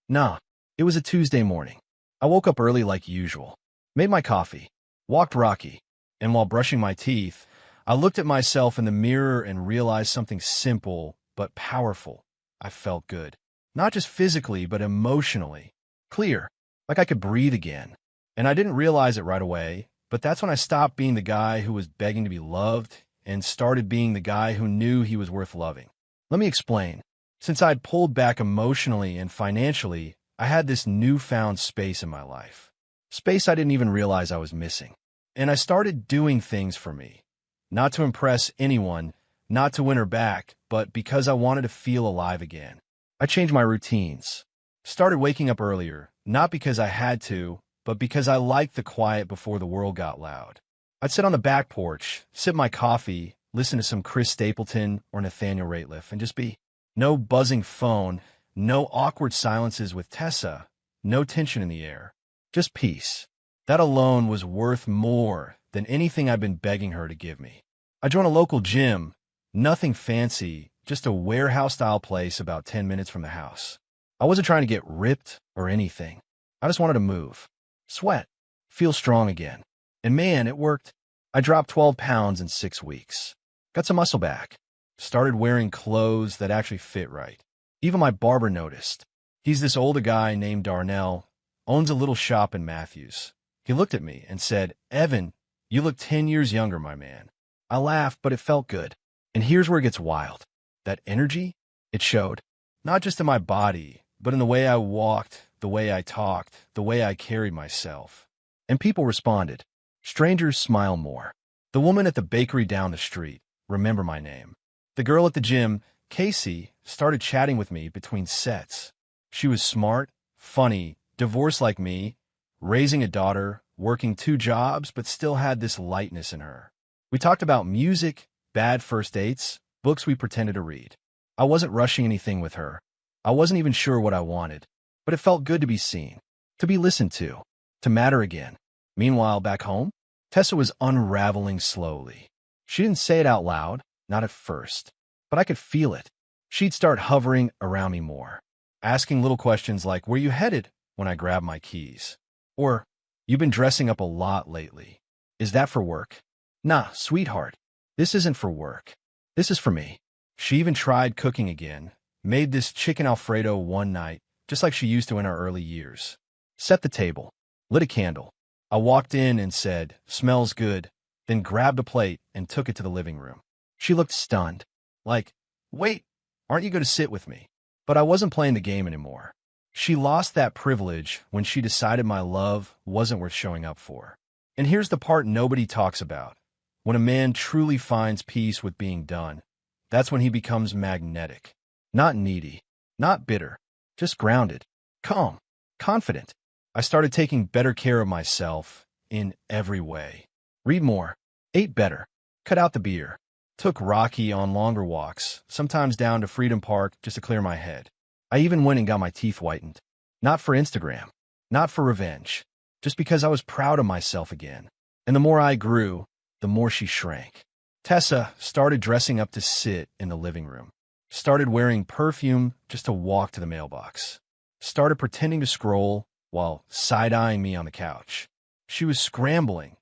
S1: Nah, it was a Tuesday morning. I woke up early like usual, made my coffee, walked Rocky, and while brushing my teeth, I looked at myself in the mirror and realized something simple but powerful. I felt good. Not just physically, but emotionally. Clear, like I could breathe again. And I didn't realize it right away, but that's when I stopped being the guy who was begging to be loved and started being the guy who knew he was worth loving. Let me explain. Since I'd pulled back emotionally and financially, I had this newfound space in my life. Space I didn't even realize I was missing. And I started doing things for me. Not to impress anyone, not to win her back, but because I wanted to feel alive again. I changed my routines. Started waking up earlier, not because I had to, but because I liked the quiet before the world got loud. I'd sit on the back porch, sip my coffee, listen to some Chris Stapleton or Nathaniel Rateliff, and just be. No buzzing phone, no awkward silences with Tessa, no tension in the air. Just peace. That alone was worth more than anything I'd been begging her to give me. I joined a local gym, nothing fancy, just a warehouse-style place about 10 minutes from the house. I wasn't trying to get ripped or anything. I just wanted to move, sweat, feel strong again. And man, it worked. I dropped 12 pounds in 6 weeks. Got some muscle back. Started wearing clothes that actually fit right. Even my barber noticed. He's this older guy named Darnell, owns a little shop in Matthews. He looked at me and said, "Evan, you look 10 years younger, my man." I laughed, but it felt good. And here's where it gets wild. That energy, it showed. Not just in my body, but in the way I walked, the way I talked, the way I carried myself. And people responded. Strangers smile more. The woman at the bakery down the street, remember my name. The girl at the gym, Casey, started chatting with me between sets. She was smart, funny, divorced like me, raising a daughter, working 2 jobs, but still had this lightness in her. We talked about music, bad first dates, books we pretended to read. I wasn't rushing anything with her. I wasn't even sure what I wanted, but it felt good to be seen, to be listened to matter again. Meanwhile, back home, Tessa was unraveling slowly. She didn't say it out loud, not at first, but I could feel it. She'd start hovering around me more, asking little questions like, "Where you headed?" when I grabbed my keys. Or, "You've been dressing up a lot lately. Is that for work?" "Nah, sweetheart, this isn't for work. This is for me." She even tried cooking again, made this chicken Alfredo one night, just like she used to in our early years. Set the table, lit a candle. I walked in and said, "Smells good," then grabbed a plate and took it to the living room. She looked stunned, like, "Wait, aren't you going to sit with me?" But I wasn't playing the game anymore. She lost that privilege when she decided my love wasn't worth showing up for. And here's the part nobody talks about. When a man truly finds peace with being done, that's when he becomes magnetic. Not needy, not bitter, just grounded, calm, confident. I started taking better care of myself in every way. Read more, ate better, cut out the beer, took Rocky on longer walks, sometimes down to Freedom Park just to clear my head. I even went and got my teeth whitened. Not for Instagram, not for revenge, just because I was proud of myself again. And the more I grew, the more she shrank. Tessa started dressing up to sit in the living room. Started wearing perfume just to walk to the mailbox. Started pretending to scroll while side-eyeing me on the couch. She was scrambling,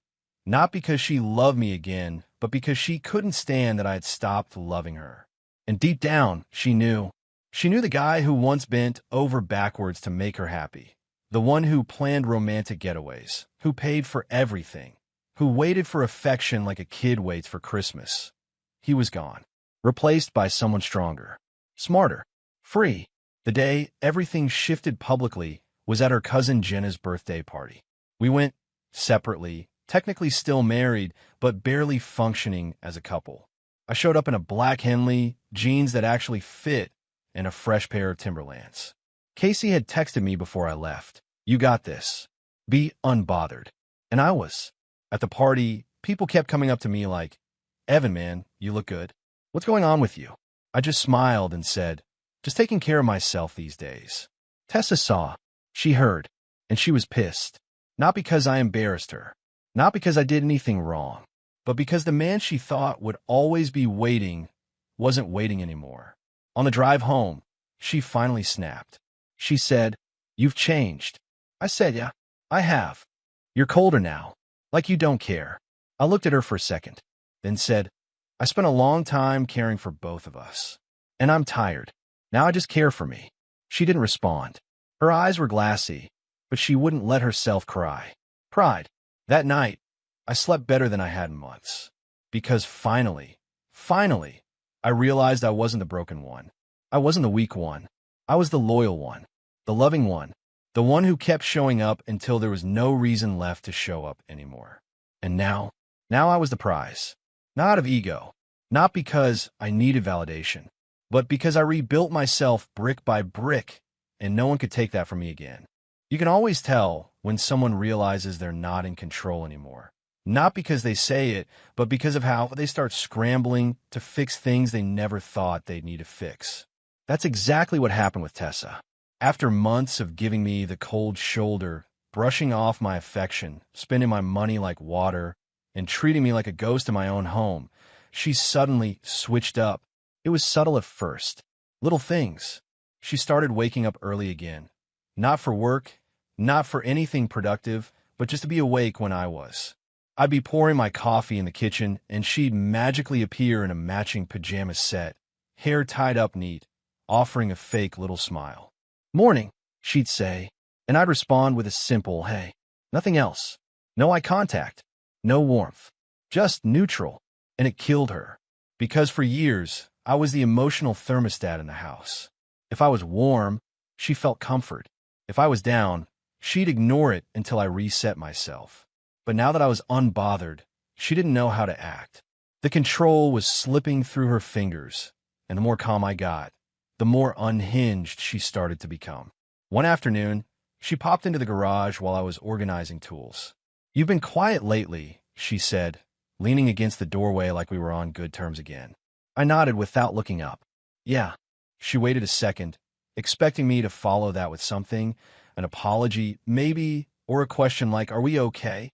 S1: not because she loved me again, but because she couldn't stand that I had stopped loving her. And deep down, she knew. She knew the guy who once bent over backwards to make her happy. The one who planned romantic getaways, who paid for everything, who waited for affection like a kid waits for Christmas. He was gone, replaced by someone stronger, smarter, free. The day everything shifted publicly was at her cousin Jenna's birthday party. We went separately, technically still married, but barely functioning as a couple. I showed up in a black Henley, jeans that actually fit, and a fresh pair of Timberlands. Casey had texted me before I left. "You got this. Be unbothered." And I was. At the party, people kept coming up to me like, "Evan, man, you look good. What's going on with you?" I just smiled and said, "Just taking care of myself these days." Tessa saw. She heard. And she was pissed. Not because I embarrassed her. Not because I did anything wrong. But because the man she thought would always be waiting wasn't waiting anymore. On the drive home, she finally snapped. She said, "You've changed." I said, "Yeah, I have. You're colder now. Like you don't care." I looked at her for a second, then said, "I spent a long time caring for both of us. And I'm tired. Now I just care for me." She didn't respond. Her eyes were glassy, but she wouldn't let herself cry. Pride. That night, I slept better than I had in months. Because finally, I realized I wasn't the broken one. I wasn't the weak one. I was the loyal one, the loving one, the one who kept showing up until there was no reason left to show up anymore. And now I was the prize. Not out of ego, not because I needed validation, but because I rebuilt myself brick by brick, and no one could take that from me again. You can always tell when someone realizes they're not in control anymore. Not because they say it, but because of how they start scrambling to fix things they never thought they'd need to fix. That's exactly what happened with Tessa. After months of giving me the cold shoulder, brushing off my affection, spending my money like water, and treating me like a ghost in my own home, she suddenly switched up. It was subtle at first. Little things. She started waking up early again. Not for work, not for anything productive, but just to be awake when I was. I'd be pouring my coffee in the kitchen, and she'd magically appear in a matching pajama set, hair tied up neat, offering a fake little smile. "Morning," she'd say, and I'd respond with a simple "hey." Nothing else. No eye contact. No warmth. Just neutral. And it killed her. Because for years, I was the emotional thermostat in the house. If I was warm, she felt comfort. If I was down, she'd ignore it until I reset myself. But now that I was unbothered, she didn't know how to act. The control was slipping through her fingers, and the more calm I got, the more unhinged she started to become. One afternoon, she popped into the garage while I was organizing tools. "You've been quiet lately," she said, leaning against the doorway like we were on good terms again. I nodded without looking up. "Yeah." She waited a second, expecting me to follow that with something, an apology, maybe, or a question like, "Are we okay?"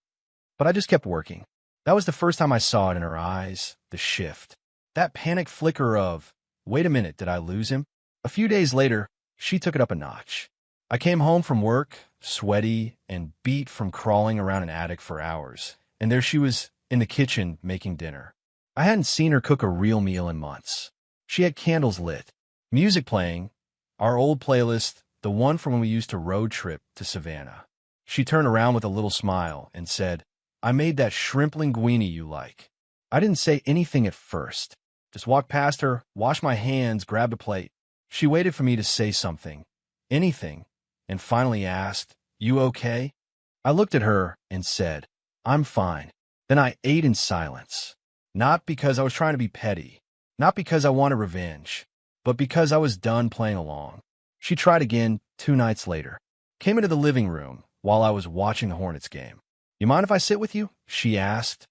S1: But I just kept working. That was the first time I saw it in her eyes, the shift. That panic flicker of, "Wait a minute, did I lose him?" A few days later, she took it up a notch. I came home from work, sweaty and beat from crawling around an attic for hours, and there she was in the kitchen making dinner. I hadn't seen her cook a real meal in months. She had candles lit, music playing, our old playlist, the one from when we used to road trip to Savannah. She turned around with a little smile and said, "I made that shrimp linguine you like." I didn't say anything at first. Just walked past her, washed my hands, grabbed a plate. She waited for me to say something, anything, and finally asked, "You okay?" I looked at her and said, "I'm fine." Then I ate in silence. Not because I was trying to be petty, not because I wanted revenge, but because I was done playing along. She tried again 2 nights later. Came into the living room while I was watching the Hornets game. "You mind if I sit with you?" she asked,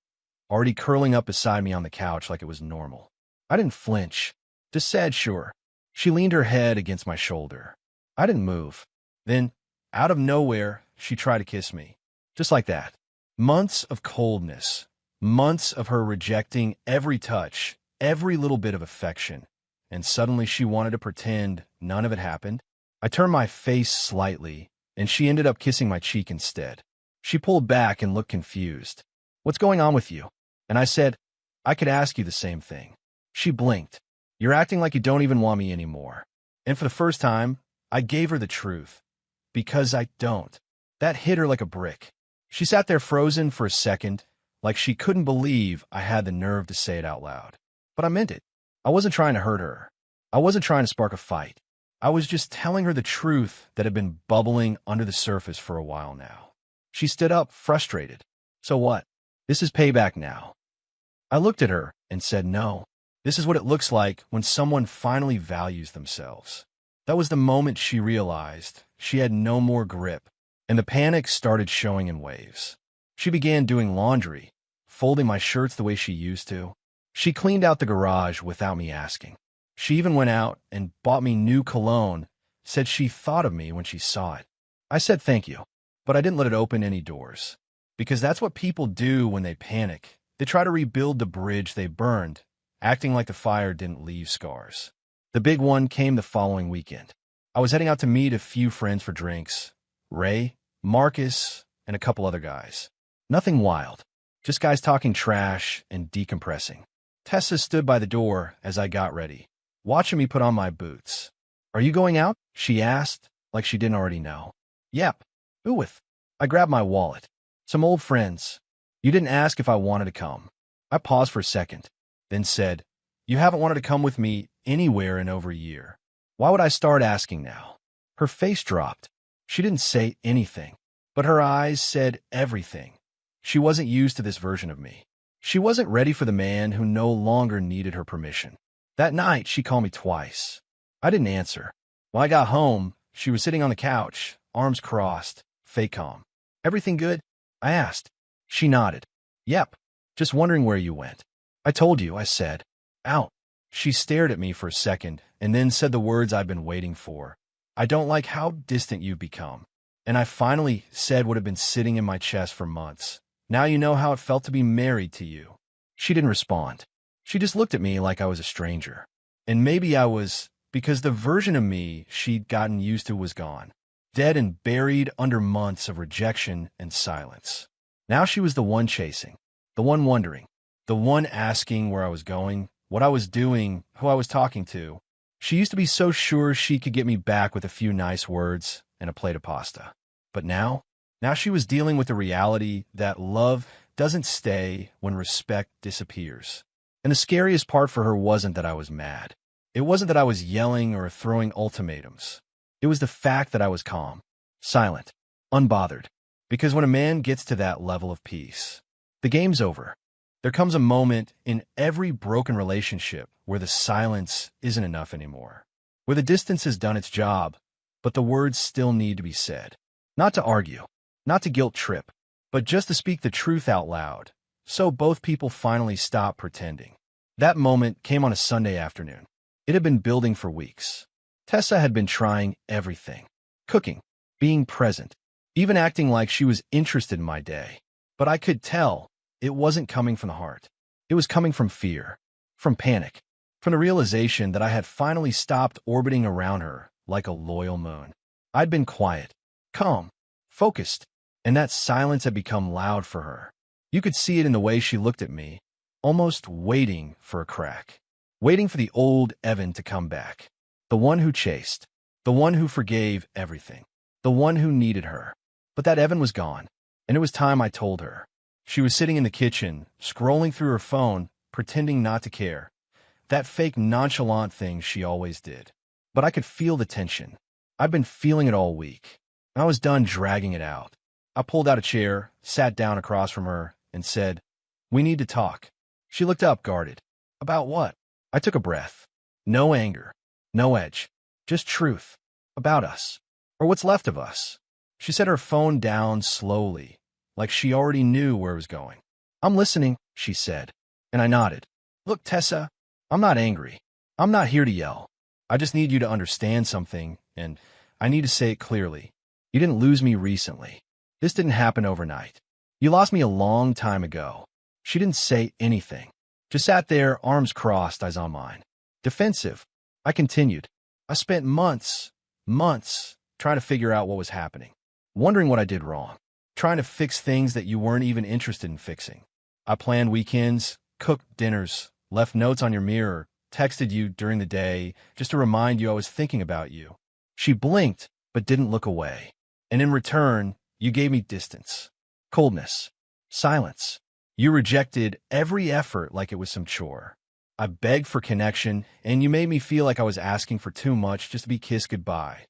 S1: already curling up beside me on the couch like it was normal. I didn't flinch, just said sure. She leaned her head against my shoulder. I didn't move. Then, out of nowhere, she tried to kiss me. Just like that. Months of coldness. Months of her rejecting every touch, every little bit of affection. And suddenly she wanted to pretend none of it happened. I turned my face slightly, and she ended up kissing my cheek instead. She pulled back and looked confused. "What's going on with you?" And I said, "I could ask you the same thing." She blinked. "You're acting like you don't even want me anymore." And for the first time, I gave her the truth. Because I don't. That hit her like a brick. She sat there frozen for a second, like she couldn't believe I had the nerve to say it out loud. But I meant it. I wasn't trying to hurt her. I wasn't trying to spark a fight. I was just telling her the truth that had been bubbling under the surface for a while now. She stood up, frustrated. "So what? This is payback now." I looked at her and said, "No. This is what it looks like when someone finally values themselves." That was the moment she realized she had no more grip, and the panic started showing in waves. She began doing laundry, folding my shirts the way she used to. She cleaned out the garage without me asking. She even went out and bought me new cologne, said she thought of me when she saw it. I said thank you, but I didn't let it open any doors. Because that's what people do when they panic. They try to rebuild the bridge they burned, acting like the fire didn't leave scars. The big one came the following weekend. I was heading out to meet a few friends for drinks. Ray, Marcus, and a couple other guys. Nothing wild. Just guys talking trash and decompressing. Tessa stood by the door as I got ready, watching me put on my boots. "Are you going out?" she asked, like she didn't already know. "Yep." "Who with?" I grabbed my wallet. "Some old friends. You didn't ask if I wanted to come." I paused for a second, then said, "You haven't wanted to come with me anywhere in over a year. Why would I start asking now?" Her face dropped. She didn't say anything, but her eyes said everything. She wasn't used to this version of me. She wasn't ready for the man who no longer needed her permission. That night, she called me twice. I didn't answer. When I got home, she was sitting on the couch, arms crossed, fake calm. Everything good? I asked. She nodded. Yep. Just wondering where you went. I told you, I said. Out. She stared at me for a second and then said the words I've been waiting for. I don't like how distant you've become. And I finally said what had been sitting in my chest for months. Now you know how it felt to be married to you. She didn't respond. She just looked at me like I was a stranger. And maybe I was, because the version of me she'd gotten used to was gone, dead and buried under months of rejection and silence. Now she was the one chasing, the one wondering, the one asking where I was going, what I was doing, who I was talking to. She used to be so sure she could get me back with a few nice words and a plate of pasta. But now she was dealing with the reality that love doesn't stay when respect disappears. And the scariest part for her wasn't that I was mad. It wasn't that I was yelling or throwing ultimatums. It was the fact that I was calm, silent, unbothered. Because when a man gets to that level of peace, the game's over. There comes a moment in every broken relationship where the silence isn't enough anymore, where the distance has done its job, but the words still need to be said. Not to argue, not to guilt trip, but just to speak the truth out loud, so both people finally stop pretending. That moment came on a Sunday afternoon. It had been building for weeks. Tessa had been trying everything. Cooking, being present, even acting like she was interested in my day. But I could tell it wasn't coming from the heart. It was coming from fear, from panic, from the realization that I had finally stopped orbiting around her like a loyal moon. I'd been quiet, calm, focused, and that silence had become loud for her. You could see it in the way she looked at me, almost waiting for a crack, waiting for the old Evan to come back, the one who chased, the one who forgave everything, the one who needed her. But that Evan was gone, and it was time I told her. She was sitting in the kitchen, scrolling through her phone, pretending not to care, that fake nonchalant thing she always did. But I could feel the tension. I'd been feeling it all week. I was done dragging it out. I pulled out a chair, sat down across from her, and said, "We need to talk." She looked up, guarded. "About what?" I took a breath. No anger, no edge, just truth. About us, or what's left of us. She set her phone down slowly, like she already knew where it was going. "I'm listening," she said, and I nodded. "Look, Tessa, I'm not angry. I'm not here to yell. I just need you to understand something, and I need to say it clearly. You didn't lose me recently. This didn't happen overnight. You lost me a long time ago." She didn't say anything. Just sat there, arms crossed, eyes on mine. Defensive. I continued. "I spent months, trying to figure out what was happening. Wondering what I did wrong. Trying to fix things that you weren't even interested in fixing. I planned weekends, cooked dinners, left notes on your mirror, texted you during the day just to remind you I was thinking about you." She blinked, but didn't look away. "And in return, you gave me distance, coldness, silence. You rejected every effort like it was some chore. I begged for connection, and you made me feel like I was asking for too much just to be kissed goodbye."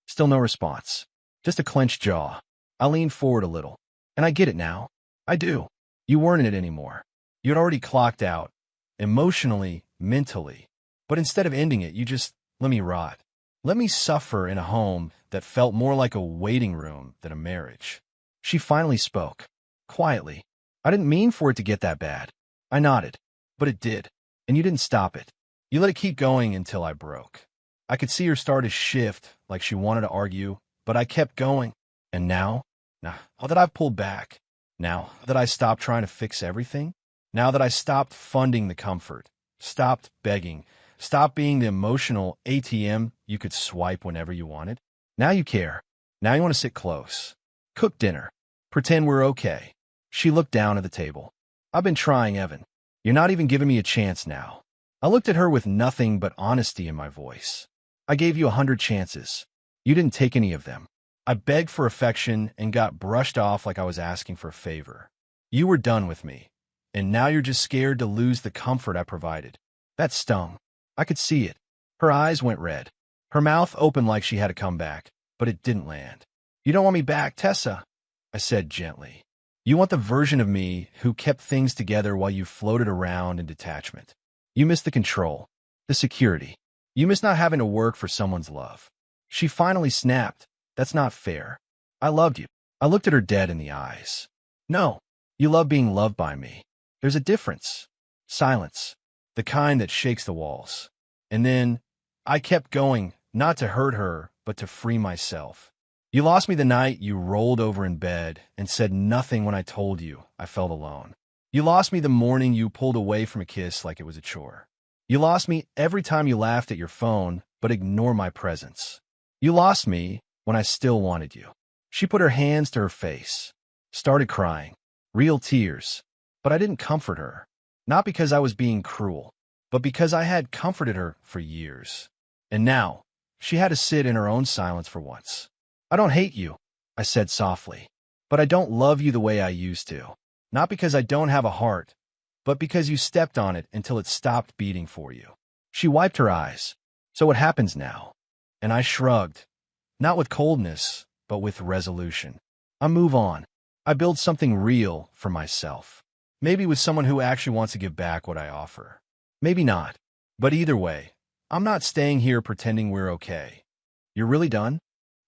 S1: Still no response. Just a clenched jaw. I leaned forward a little. "And I get it now. I do. You weren't in it anymore. You had already clocked out, emotionally, mentally. But instead of ending it, you just let me rot. Let me suffer in a home that felt more like a waiting room than a marriage." She finally spoke. Quietly. "I didn't mean for it to get that bad." I nodded. "But it did. And you didn't stop it. You let it keep going until I broke." I could see her start to shift, like she wanted to argue, but I kept going. "And now that I've pulled back, now that I stopped trying to fix everything, now that I stopped funding the comfort, stopped begging, stopped being the emotional ATM you could swipe whenever you wanted, now you care. Now you want to sit close, cook dinner, pretend we're okay." She looked down at the table. "I've been trying, Evan. You're not even giving me a chance now." I looked at her with nothing but honesty in my voice. "I gave you 100 chances. You didn't take any of them. I begged for affection and got brushed off like I was asking for a favor. You were done with me, and now you're just scared to lose the comfort I provided." That stung. I could see it. Her eyes went red. Her mouth opened like she had a comeback, but it didn't land. "You don't want me back, Tessa," I said gently. "You want the version of me who kept things together while you floated around in detachment. You miss the control, The security. You miss not having to work for someone's love. She finally snapped. That's not fair. I loved you. I looked at her dead in the eyes. No, you love being loved by me. There's a difference. Silence. The kind that shakes the walls. And then I kept going, not to hurt her, but to free myself. You lost me the night you rolled over in bed and said nothing when I told you I felt alone. You lost me the morning you pulled away from a kiss like it was a chore. You lost me every time you laughed at your phone but ignored my presence. You lost me when I still wanted you. She put her hands to her face, started crying, real tears, but I didn't comfort her. Not because I was being cruel, but because I had comforted her for years. And now, she had to sit in her own silence for once. I don't hate you, I said softly, but I don't love you the way I used to. Not because I don't have a heart, but because you stepped on it until it stopped beating for you. She wiped her eyes. So what happens now? And I shrugged, not with coldness, but with resolution. I move on. I build something real for myself. Maybe with someone who actually wants to give back what I offer. Maybe not. But either way, I'm not staying here pretending we're okay. You're really done?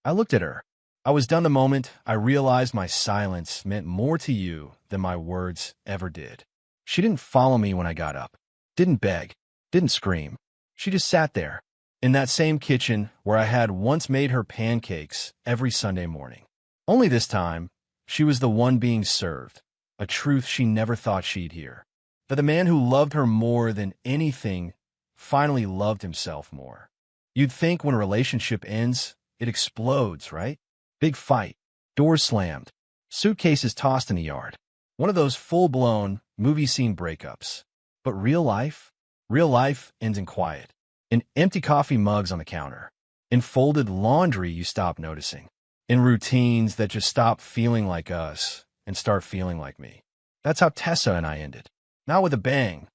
S1: I looked at her. I was done the moment I realized my silence meant more to you than my words ever did. She didn't follow me when I got up. Didn't beg. Didn't scream. She just sat there, in that same kitchen where I had once made her pancakes every Sunday morning. Only this time, she was the one being served, a truth she never thought she'd hear. That the man who loved her more than anything finally loved himself more. You'd think when a relationship ends, it explodes, right? Big fight, doors slammed, suitcases tossed in the yard. One of those full-blown, movie scene breakups. But real life ends in quiet. In empty coffee mugs on the counter. In folded laundry you stop noticing. In routines that just stop feeling like us and start feeling like me. That's how Tessa and I ended. Not with a bang,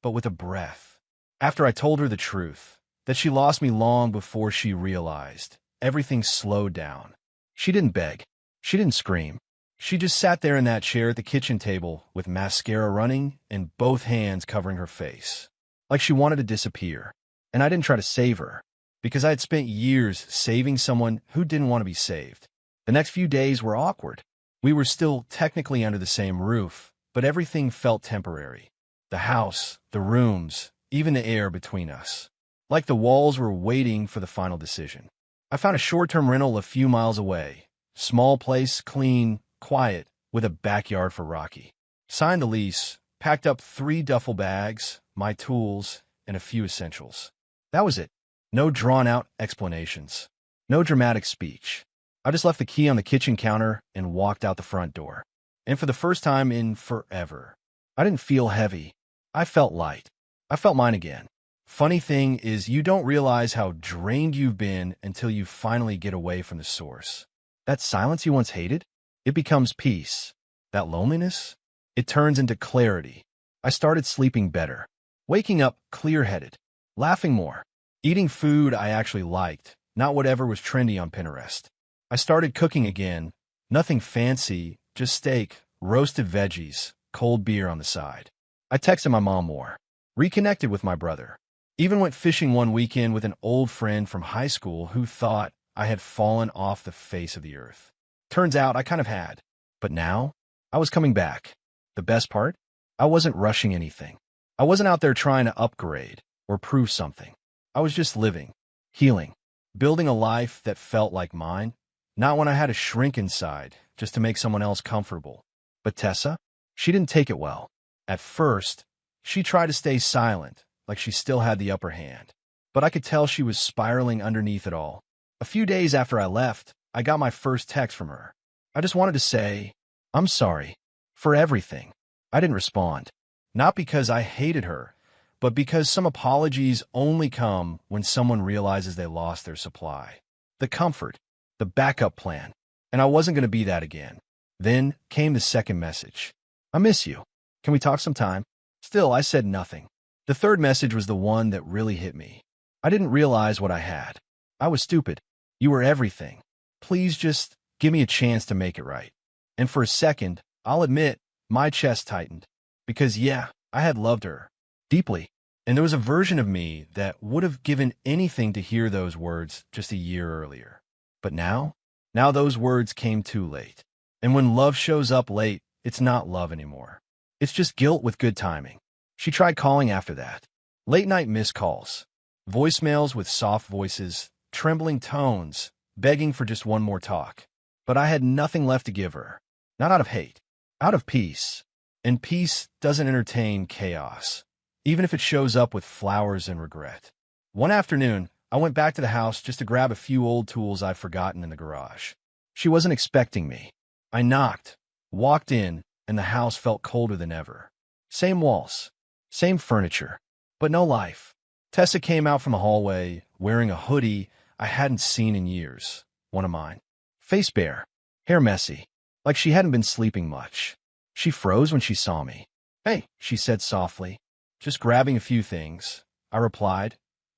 S1: but with a breath. After I told her the truth, that she lost me long before she realized, everything slowed down. She didn't beg. She didn't scream. She just sat there in that chair at the kitchen table with mascara running and both hands covering her face. Like she wanted to disappear. And I didn't try to save her, because I had spent years saving someone who didn't want to be saved. The next few days were awkward. We were still technically under the same roof, but everything felt temporary. The house, the rooms, even the air between us. Like the walls were waiting for the final decision. I found a short-term rental a few miles away. Small place, clean, quiet, with a backyard for Rocky. Signed the lease, packed up 3 duffel bags, my tools, and a few essentials. That was it. No drawn-out explanations. No dramatic speech. I just left the key on the kitchen counter and walked out the front door. And for the first time in forever, I didn't feel heavy. I felt light. I felt mine again. Funny thing is, you don't realize how drained you've been until you finally get away from the source. That silence you once hated, it becomes peace. That loneliness, it turns into clarity. I started sleeping better, waking up clear-headed, laughing more, eating food I actually liked, not whatever was trendy on Pinterest. I started cooking again, nothing fancy, just steak, roasted veggies, cold beer on the side. I texted my mom more, reconnected with my brother, even went fishing one weekend with an old friend from high school who thought I had fallen off the face of the earth. Turns out I kind of had. But now, I was coming back. The best part? I wasn't rushing anything. I wasn't out there trying to upgrade or prove something. I was just living, healing, building a life that felt like mine. Not when I had to shrink inside just to make someone else comfortable. But Tessa? She didn't take it well. At first, she tried to stay silent, like she still had the upper hand. But I could tell she was spiraling underneath it all. A few days after I left, I got my first text from her. I just wanted to say, I'm sorry for everything. I didn't respond. Not because I hated her, but because some apologies only come when someone realizes they lost their supply. The comfort, the backup plan. And I wasn't going to be that again. Then came the second message. I miss you. Can we talk sometime? Still, I said nothing. The third message was the one that really hit me. I didn't realize what I had. I was stupid. You were everything. Please just give me a chance to make it right. And for a second, I'll admit, my chest tightened. Because yeah, I had loved her. Deeply. And there was a version of me that would have given anything to hear those words just a year earlier. But now those words came too late. And when love shows up late, it's not love anymore. It's just guilt with good timing. She tried calling after that. Late-night missed calls. Voicemails with soft voices, trembling tones, begging for just one more talk. But I had nothing left to give her. Not out of hate. Out of peace. And peace doesn't entertain chaos, even if it shows up with flowers and regret. One afternoon, I went back to the house just to grab a few old tools I'd forgotten in the garage. She wasn't expecting me. I knocked, walked in, and the house felt colder than ever. Same walls, same furniture, but no life. Tessa came out from the hallway, wearing a hoodie I hadn't seen in years, one of mine. Face bare, hair messy, like she hadn't been sleeping much. She froze when she saw me. "Hey," she said softly. "Just grabbing a few things," I replied,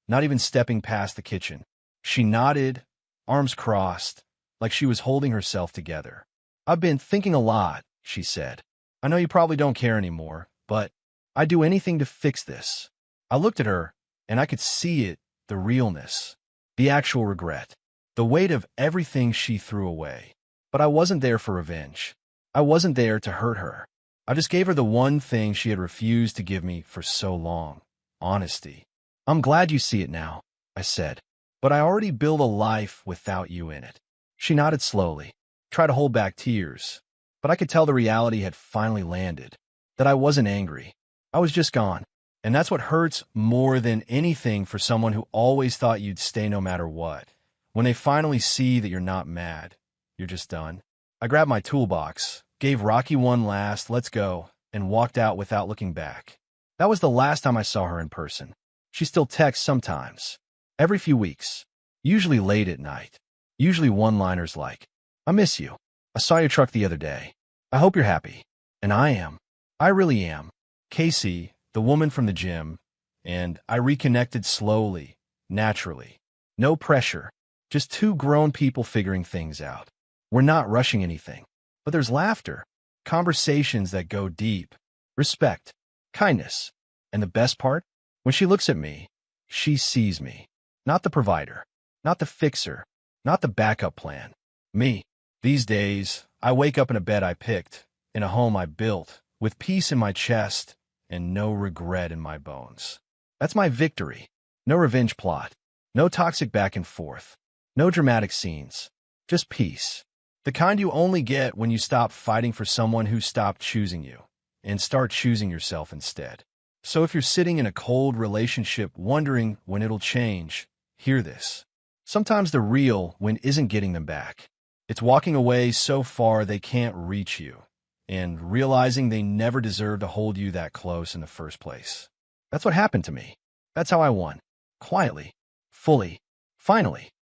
S1: not even stepping past the kitchen. She nodded, arms crossed, like she was holding herself together. "I've been thinking a lot," she said. "I know you probably don't care anymore, but I'd do anything to fix this." I looked at her, and I could see it, the realness, the actual regret, the weight of everything she threw away. But I wasn't there for revenge. I wasn't there to hurt her. I just gave her the one thing she had refused to give me for so long: honesty. "I'm glad you see it now," I said, "but I already built a life without you in it." She nodded slowly, tried to hold back tears, but I could tell the reality had finally landed, that I wasn't angry. I was just gone. And that's what hurts more than anything for someone who always thought you'd stay no matter what. When they finally see that you're not mad, you're just done. I grabbed my toolbox, gave Rocky one last "let's go," and walked out without looking back. That was the last time I saw her in person. She still texts sometimes, every few weeks, usually late at night, usually one-liners like, "I miss you. I saw your truck the other day. I hope you're happy." And I am. I really am. Casey, the woman from the gym, and I reconnected slowly, naturally. No pressure, just two grown people figuring things out. We're not rushing anything, but there's laughter, conversations that go deep, respect, kindness. And the best part? When she looks at me, she sees me. Not the provider, not the fixer, not the backup plan. Me. These days, I wake up in a bed I picked, in a home I built, with peace in my chest and no regret in my bones. That's my victory. No revenge plot, no toxic back and forth, no dramatic scenes, just peace. The kind you only get when you stop fighting for someone who stopped choosing you and start choosing yourself instead. So if you're sitting in a cold relationship wondering when it'll change, hear this. Sometimes the real win isn't getting them back. It's walking away so far they can't reach you, and realizing they never deserved to hold you that close in the first place. That's what happened to me. That's how I won. Quietly. Fully. Finally.